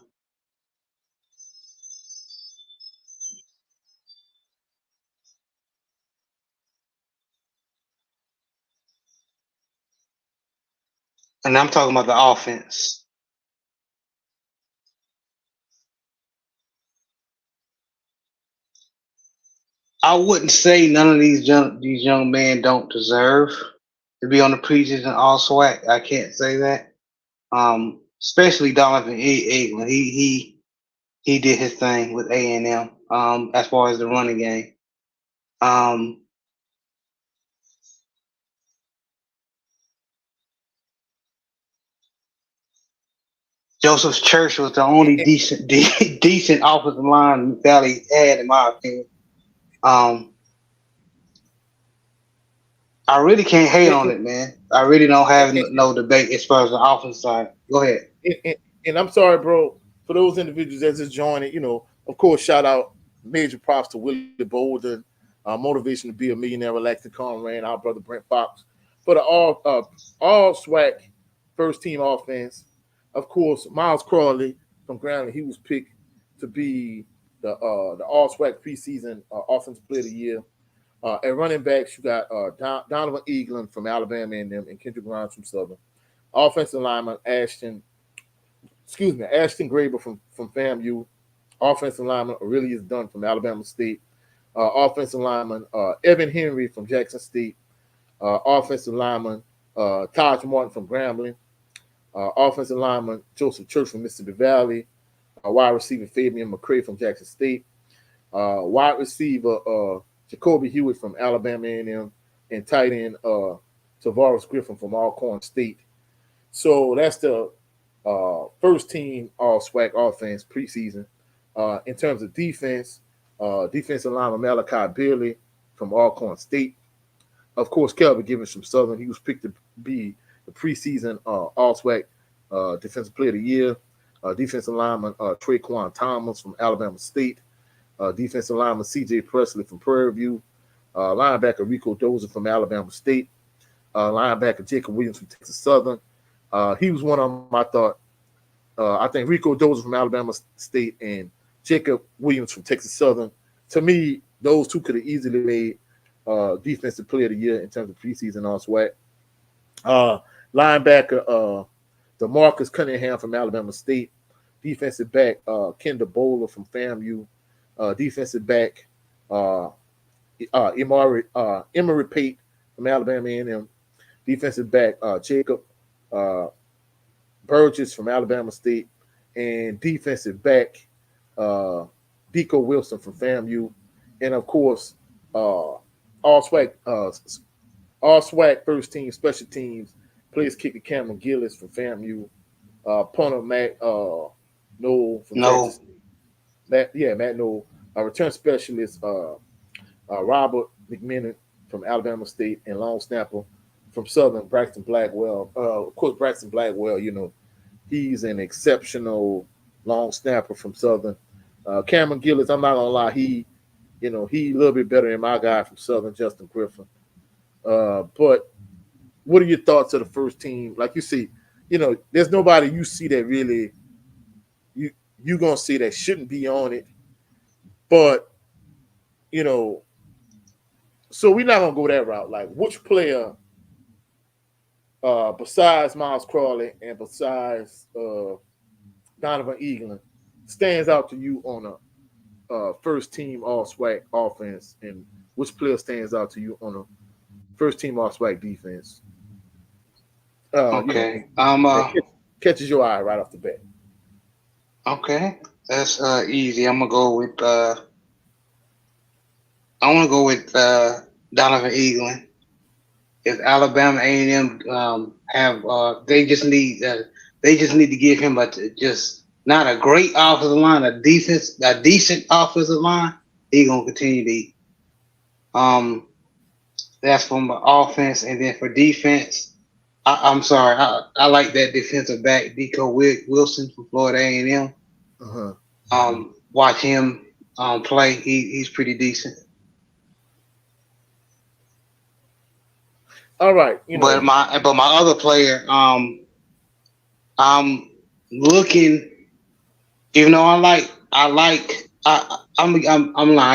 and I'm talking about the offense. I wouldn't say none of these young men don't deserve to be on the preseason All SWAC. I can't say that. Especially Donovan Eglin. He did his thing with A&M. As far as the running game. Um, Joseph Church was the only decent offensive line Valley had, in my opinion. Um, I really can't hate on it, man. I really don't have And, no debate as far as the offense side. Go ahead. and I'm sorry, bro, for those individuals that just joined it. Of course, shout out major props to Willie Bolden, motivation to be a millionaire, relaxing Conran, our brother Brent Fox, for the all SWAC first team offense. Of course, Miles Crawley from Groundling, he was picked to be the all SWAC preseason offensive player of the year. At running backs, you got Donovan Eaglin from Alabama and them, and Kendrick Grimes from Southern. Offensive lineman Ashton Graber from FAMU. Offensive lineman Aurelius Dunn from Alabama State. Offensive lineman Evan Henry from Jackson State. Offensive lineman Taj Martin from Grambling. Offensive lineman Joseph Church from Mississippi Valley. Wide receiver Fabian McCray from Jackson State. Wide receiver Jacoby Hewitt from Alabama A&M, and tight end Tavares Griffin from Alcorn State. So that's the first team All SWAC offense preseason. In terms of defense, defensive lineman Malachi Bailey from Alcorn State. Of course, Kelvin Givens from Southern. He was picked to be the preseason All SWAC Defensive Player of the Year. Defensive lineman Traquan Thomas from Alabama State. Defensive lineman C.J. Presley from Prairie View. Linebacker Rico Dozer from Alabama State. Linebacker Jacob Williams from Texas Southern. He was one of them, I thought. I think Rico Dozer from Alabama State and Jacob Williams from Texas Southern. To me, those two could have easily made Defensive Player of the Year in terms of preseason All SWAC. Linebacker DeMarcus Cunningham from Alabama State. Defensive back Kendall Bowler from FAMU. Defensive back Emory Pate from Alabama A&M. Defensive back Jacob Burgess from Alabama State, and defensive back Deco Wilson from FAMU, and of course all SWAC first team special teams plays kicker Cameron Gillis from FAMU, punter Matt Noel from No. Texas. Matt Noel, return specialist Robert McMinnon from Alabama State, and long snapper from Southern Braxton Blackwell. Of course, Braxton Blackwell, he's an exceptional long snapper from Southern. Cameron Gillis, I'm not gonna lie, he a little bit better than my guy from Southern, Justin Griffin. But what are your thoughts of the first team? Like you see, there's nobody you see that really you gonna see that shouldn't be on it. But so we're not gonna go that route. Like, which player, besides Miles Crawley and besides Donovan Eaglin, stands out to you on a first team All SWAC offense, and which player stands out to you on a first team All SWAC defense? Okay. That catches your eye right off the bat. Okay. That's easy. I'm gonna go with Donovan Eaglin. If Alabama A&M have they just need to give him just not a great offensive line, a decent offensive line. He gonna continue to eat. That's from offense, and then for defense, I'm sorry, I like that defensive back Deco Wilson from Florida A&M. Uh-huh. Watch him play. He's pretty decent. All right, But my other player, I'm looking. Even though I'm lying. I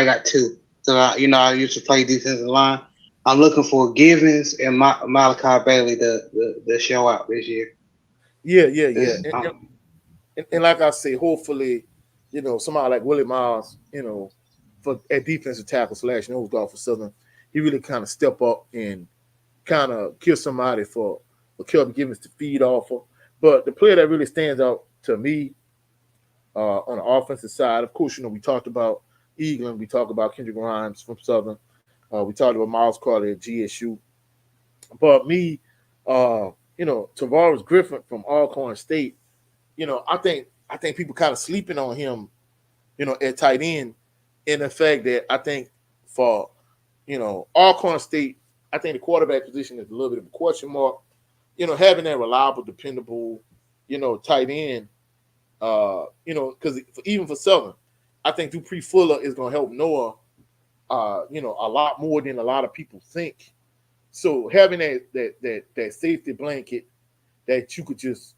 got two. So I used to play defensive line. I'm looking for Givens and Malachi Bailey to show out this year. yeah. This, And like I say, hopefully, somebody like Willie Miles, for at defensive tackle slash nose guard for Southern, he really kind of step up and kind of kill somebody for Kelvin Givens to feed off of. But the player that really stands out to me on the offensive side, of course, we talked about Eaglin, we talked about Kendrick Grimes from Southern, we talked about Miles Carter at GSU. But me, Tavares Griffin from Alcorn State, I think people kind of sleeping on him, at tight end, in the fact that I think for Alcorn State, I think the quarterback position is a little bit of a question mark. Having that reliable, dependable, tight end, because even for Southern, I think Dupree Fuller is going to help Noah, a lot more than a lot of people think. So having that safety blanket that you could just,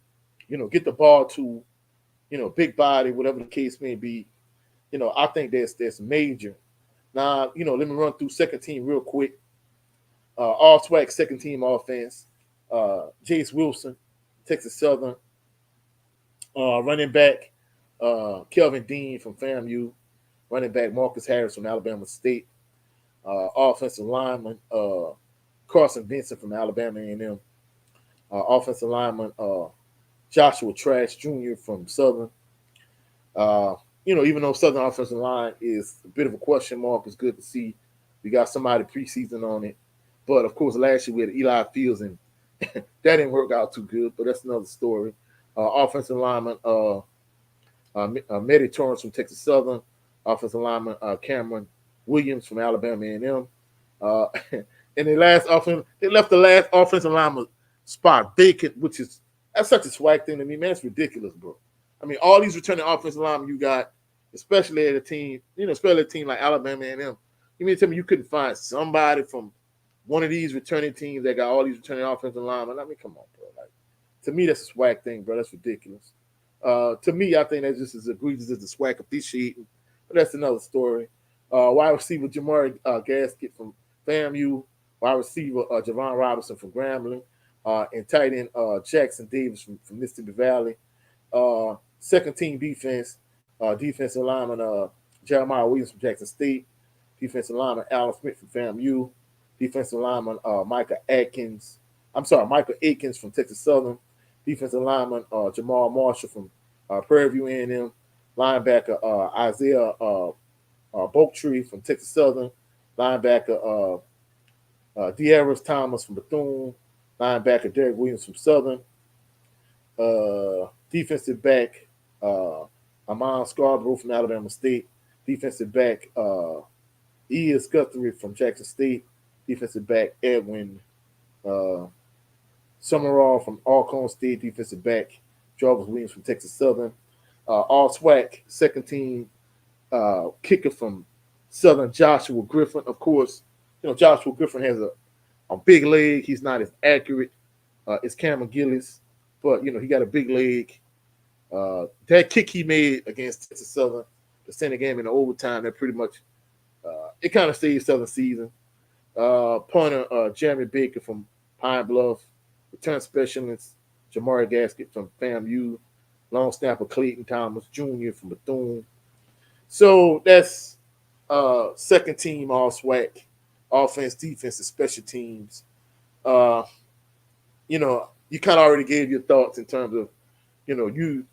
get the ball to, big body, whatever the case may be, I think that's major. Now, let me run through second team real quick. All swag second team offense. Jace Wilson, Texas Southern. Running back, Kelvin Dean from FAMU. Running back, Marcus Harris from Alabama State. Offensive lineman, Carson Vincent from Alabama A&M. Offensive lineman, Joshua Trash Jr. from Southern. Even though Southern offensive line is a bit of a question mark, it's good to see we got somebody preseason on it. But of course, last year we had Eli Fields, and that didn't work out too good. But that's another story. Offensive lineman, Medi Torrance from Texas Southern. Offensive lineman, Cameron Williams from Alabama A&M. And they left the last offensive lineman spot vacant, which is that's such a swag thing to me, man. It's ridiculous, bro. I mean, all these returning offensive linemen you got, especially at a team, especially a team like Alabama A&M. You mean to tell me you couldn't find somebody from one of these returning teams that got all these returning offensive linemen? I mean, come on, bro. Like, to me, that's a swag thing, bro. That's ridiculous. To me, I think that's just as egregious as the swag officiating, but that's another story. Wide receiver Jamari Gasket from FAMU, wide receiver Javon Robinson from Grambling, and tight end Jackson Davis from Mississippi Valley. Second team defense, defensive lineman Jeremiah Williams from Jackson State, defensive lineman Alan Smith from FAMU, defensive lineman Michael Michael Akins from Texas Southern, defensive lineman Jamal Marshall from Prairie View A&M, linebacker Isaiah Boltree from Texas Southern, linebacker De'Aris Thomas from Bethune, linebacker Derek Williams from Southern, defensive back Amon Scarborough from Alabama State, defensive back Ian Guthrie from Jackson State, defensive back Edwin Summerall from Alcorn State, defensive back Jarvis Williams from Texas Southern, all SWAC second team kicker from Southern Joshua Griffin. Of course, Joshua Griffin has a big leg. He's not as accurate as Cameron Gillis, but he got a big leg. That kick he made against Texas Southern to send the game in overtime, that pretty much it kind of saved Southern season. Punter Jeremy Baker from Pine Bluff, return specialist Jamari Gasket from FAMU, long snapper Clayton Thomas Jr. from Bethune. So that's second team all SWAC, offense, defense, and special teams. You kind of already gave your thoughts in terms of, you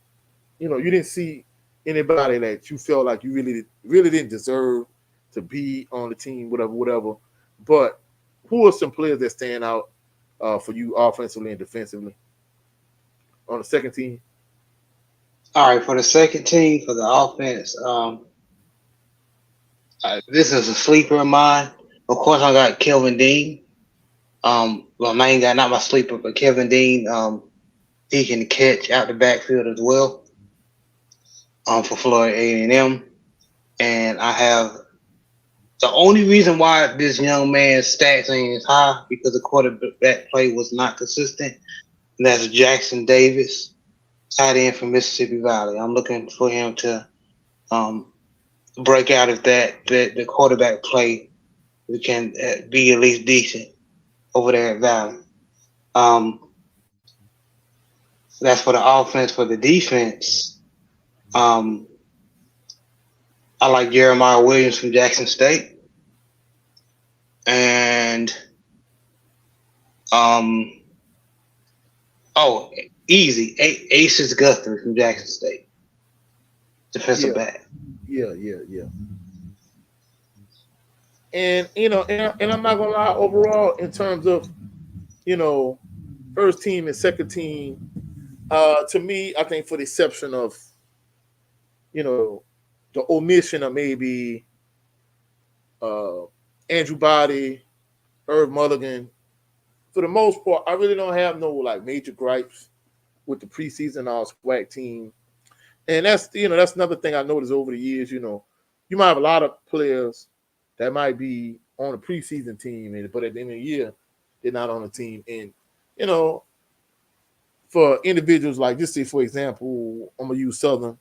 didn't see anybody that you felt like you really didn't deserve to be on the team, whatever. But who are some players that stand out for you offensively and defensively on the second team? all right, for the second team for the offense, this is a sleeper of mine. Of course, I got Kelvin Dean. My main guy, not my sleeper, but Kevin Dean. He can catch out the backfield as well. For Florida A&M, and I have The only reason why this young man's stats ain't as high because the quarterback play was not consistent. And that's Jackson Davis, tight end from Mississippi Valley. I'm looking for him to um, break out if that the quarterback play can be at least decent over there at Valley. Um, that's for the offense. For the defense, um, I like Jeremiah Williams from Jackson State, and um, oh, easy, Aces Guthrie from Jackson State, defensive Yeah, back. yeah. And and I'm not gonna lie. Overall, in terms of you know first team and second team, to me, I think for the exception of you know the omission of maybe uh, Andrew Body, Irv Mulligan, for the most part, I really don't have no like major gripes with the preseason all SWAC team. And that's another thing I noticed over the years. You might have a lot of players that might be on a preseason team, but at the end of the year, they're not on the team. And you know, for individuals like just say, for example, I'm gonna use Southern.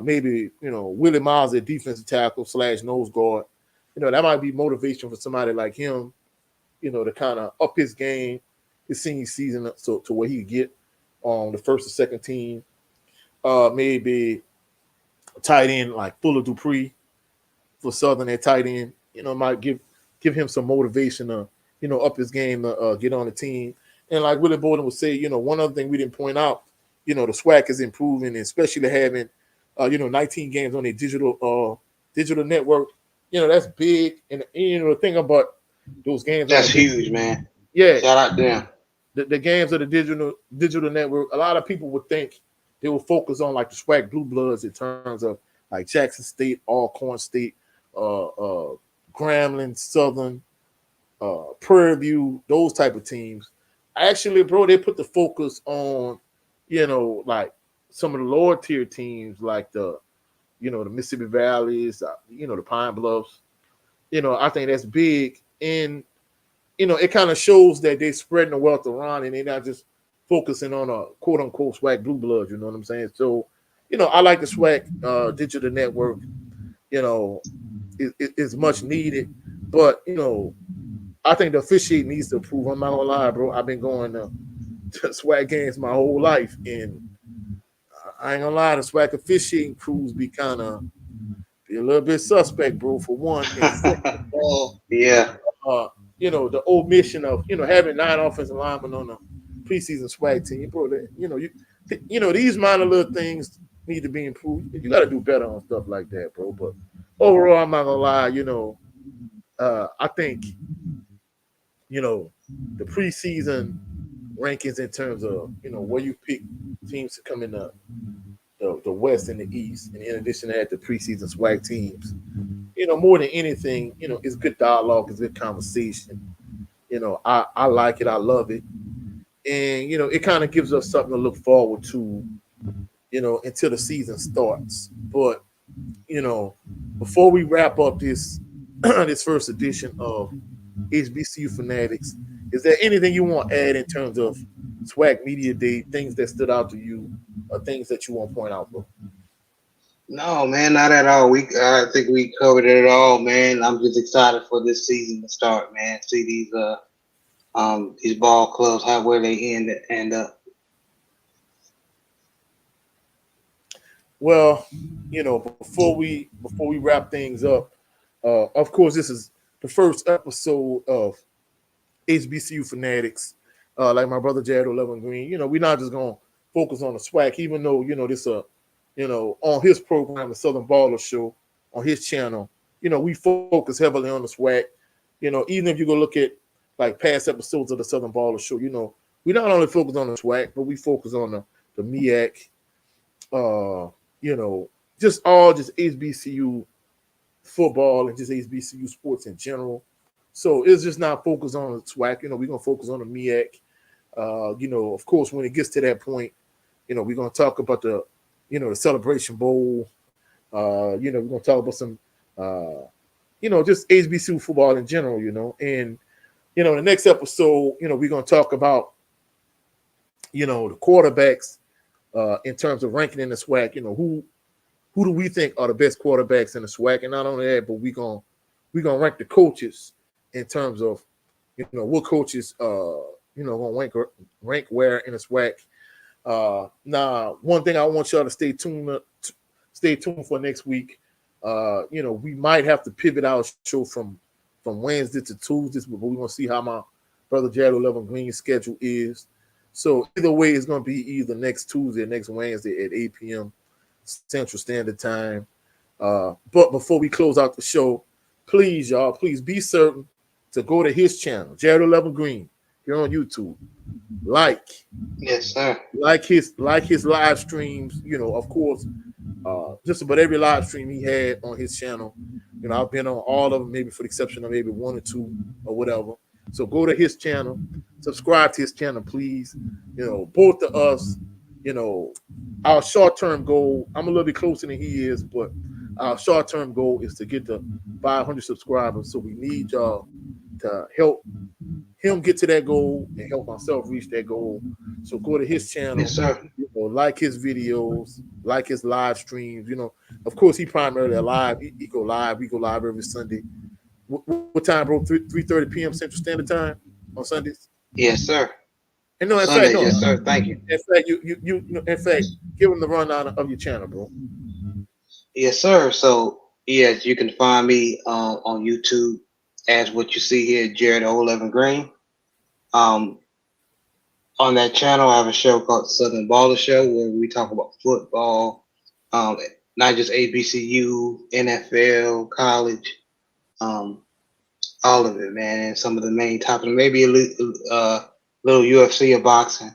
Maybe Willie Miles at defensive tackle / nose guard. That might be motivation for somebody like him. To kind of up his game his senior season, so to where he could get on the first or second team. Maybe tight end like Fuller Dupree for Southern at tight end. Might give him some motivation to up his game to get on the team. And like Willie Bowden would say, one other thing we didn't point out, the SWAC is improving, and especially having 19 games on a digital network. That's big. And the thing about those games on That's a huge, man. yeah, Shout out them. the games of the digital network, a lot of people would think they will focus on like the SWAC Blue Bloods in terms of like Jackson State, Alcorn State, Grambling, Southern, Prairie View, those type of teams. Actually, bro, they put the focus on, like some of the lower tier teams like the Mississippi Valleys, the Pine Bluffs. I think that's big. And it kind of shows that they're spreading the wealth around and they're not just focusing on a quote unquote SWAC Blue Bloods. You know what I'm saying? So, I like the SWAC digital network. You know, is much needed, but I think the officiating needs to improve. I'm not gonna lie, bro. I've been going to SWAC games my whole life, and I ain't gonna lie, the SWAC officiating crews be a little bit suspect, bro. For one, and second of all, Yeah. uh, the omission of having 9 offensive linemen on the preseason SWAC team, bro. These minor little things need to be improved. You got to do better on stuff like that, bro. But overall, I'm not gonna lie. I think the preseason rankings in terms of where you pick teams to come in the West and the East, and in addition to that, the preseason SWAC teams. More than anything, it's good dialogue, it's good conversation. I like it, I love it, and it kind of gives us something to look forward to, until the season starts. But before we wrap up this this first edition of HBCU Fanatics, is there anything you want to add in terms of SWAC Media Day, things that stood out to you, or things that you want to point out, bro? No, man, not at all. I think we covered it all, man. I'm just excited for this season to start, man. See these ball clubs, how where they end up. Well, before we wrap things up, of course, this is the first episode of HBCU Fanatics. Like my brother Jared Levin Green, we're not just gonna focus on the SWAC, even though this on his program, the Southern Baller Show, on his channel, we focus heavily on the SWAC. Even if you go look at like past episodes of the Southern Baller Show, we not only focus on the SWAC, but we focus on the MEAC, just HBCU football and just HBCU sports in general. So it's just not focused on the SWAC. We're gonna focus on the MEAC. Of course, when it gets to that point, we're gonna talk about the Celebration Bowl. We're gonna talk about some just HBCU football in general, and the next episode, we're gonna talk about, the quarterbacks in terms of ranking in the SWAC. Who do we think are the best quarterbacks in the SWAC? And not only that, but we're gonna rank the coaches in terms of what coaches gonna rank where in the SWAC. Now, one thing I want y'all to stay tuned for next week. We might have to pivot our show from Wednesday to Tuesdays, but we're gonna see how my brother Jared 11 Green's schedule is. So either way, it's gonna be either next Tuesday or next Wednesday at 8 p.m. Central Standard Time. But before we close out the show, please, y'all, please be certain to go to his channel, Jared 11 Green, here on YouTube. Yes, sir. Like his live streams, of course, just about every live stream he had on his channel. I've been on all of them, maybe for the exception of maybe one or two or whatever. So go to his channel, subscribe to his channel, please. Both of us, our short-term goal, I'm a little bit closer than he is, but our short-term goal is to get to 500 subscribers. So we need y'all to help him get to that goal and help myself reach that goal. So go to his channel, Yes, sir. like his videos, like his live streams. Of course, he primarily live. He go live. We go live every Sunday. What time, bro? 3:30 p.m. Central Standard Time on Sundays. Yes, sir. And no, in Sunday, fact, no. yes, sir. Thank you. In fact, in fact, give him the rundown of your channel, bro. Yes, sir. So, yes, you can find me on YouTube as what you see here, Jared 11 Green. On that channel, I have a show called Southern Baller Show where we talk about football, not just HBCU, NFL, college, all of it, man, and some of the main topics, maybe a little UFC or boxing.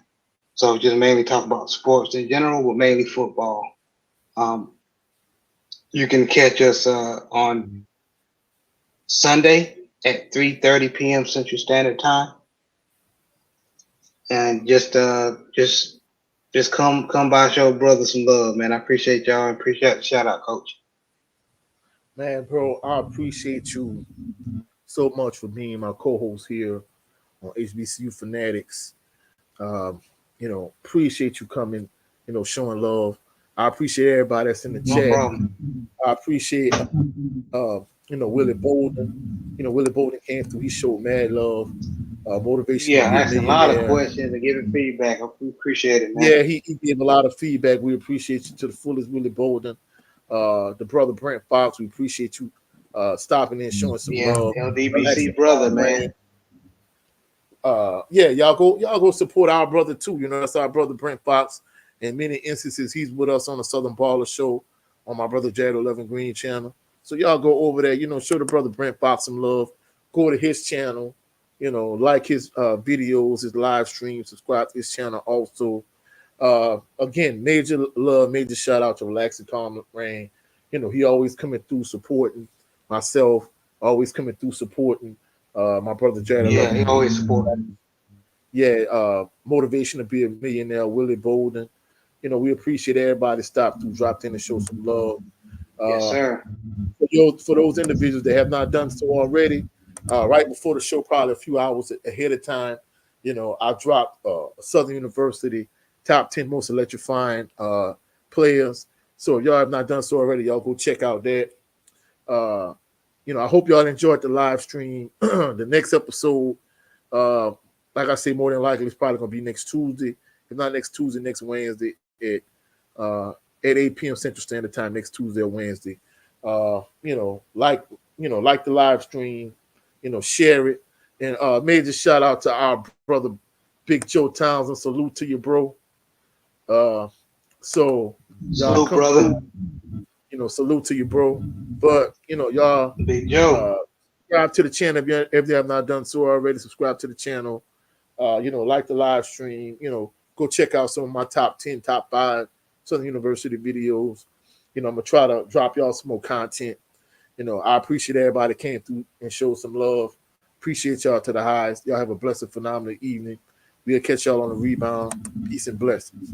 So just mainly talk about sports in general, but mainly football. You can catch us on Sunday at 3:30 p.m. Central Standard Time, and just come by, show brother some love, man. I appreciate y'all and appreciate the shout out, Coach. Man, bro, I appreciate you so much for being my co-host here on HBCU Fanatics. Appreciate you coming, showing love. I appreciate everybody that's in the No chat. problem. I appreciate Willie Bolden. Willie Bolden came through. He showed mad love, motivation to Yeah, be a asking a lot of millionaire. questions and giving feedback. I appreciate it, man. Yeah, he gave a lot of feedback. We appreciate you to the fullest, Willie Bolden. The brother Brent Fox, we appreciate you stopping in, showing some love. LDBC brother, man. Y'all go support our brother too. That's our brother Brent Fox. In many instances, he's with us on the Southern Baller Show on my brother Jared 11 Green channel. So y'all go over there, show the brother Brent Fox some love. Go to his channel, like his videos, his live streams, subscribe to his channel also. Again, major love, major shout out to Relax and Calm Rain. He always coming through supporting myself, always coming through supporting my brother Jared. Yeah, he always supporting. Yeah, motivation to be a millionaire, Willie Bolden. We appreciate everybody stopped through, dropped in to show some love. Yes, sir. For those individuals that have not done so already, right before the show, probably a few hours ahead of time, I dropped Southern University top 10 most electrifying players. So if y'all have not done so already, y'all go check out that. I hope y'all enjoyed the live stream. The next episode, like I say, more than likely, it's probably gonna be next Tuesday. If not next Tuesday, next Wednesday at 8 p.m. Central Standard Time, next Tuesday or Wednesday. Like the live stream, share it. And major shout out to our brother Big Joe Townsend. Salute to you, bro. So y'all salute, brother. Salute to you, bro. But y'all Big Joe. Subscribe to the channel if you have not done so already. Subscribe to the channel. Like the live stream. Go check out some of my top 10, top 5 Southern University videos. I'm gonna try to drop y'all some more content. I appreciate everybody that came through and showed some love. Appreciate y'all to the highest. Y'all have a blessed, phenomenal evening. We'll catch y'all on the rebound. Peace and blessings.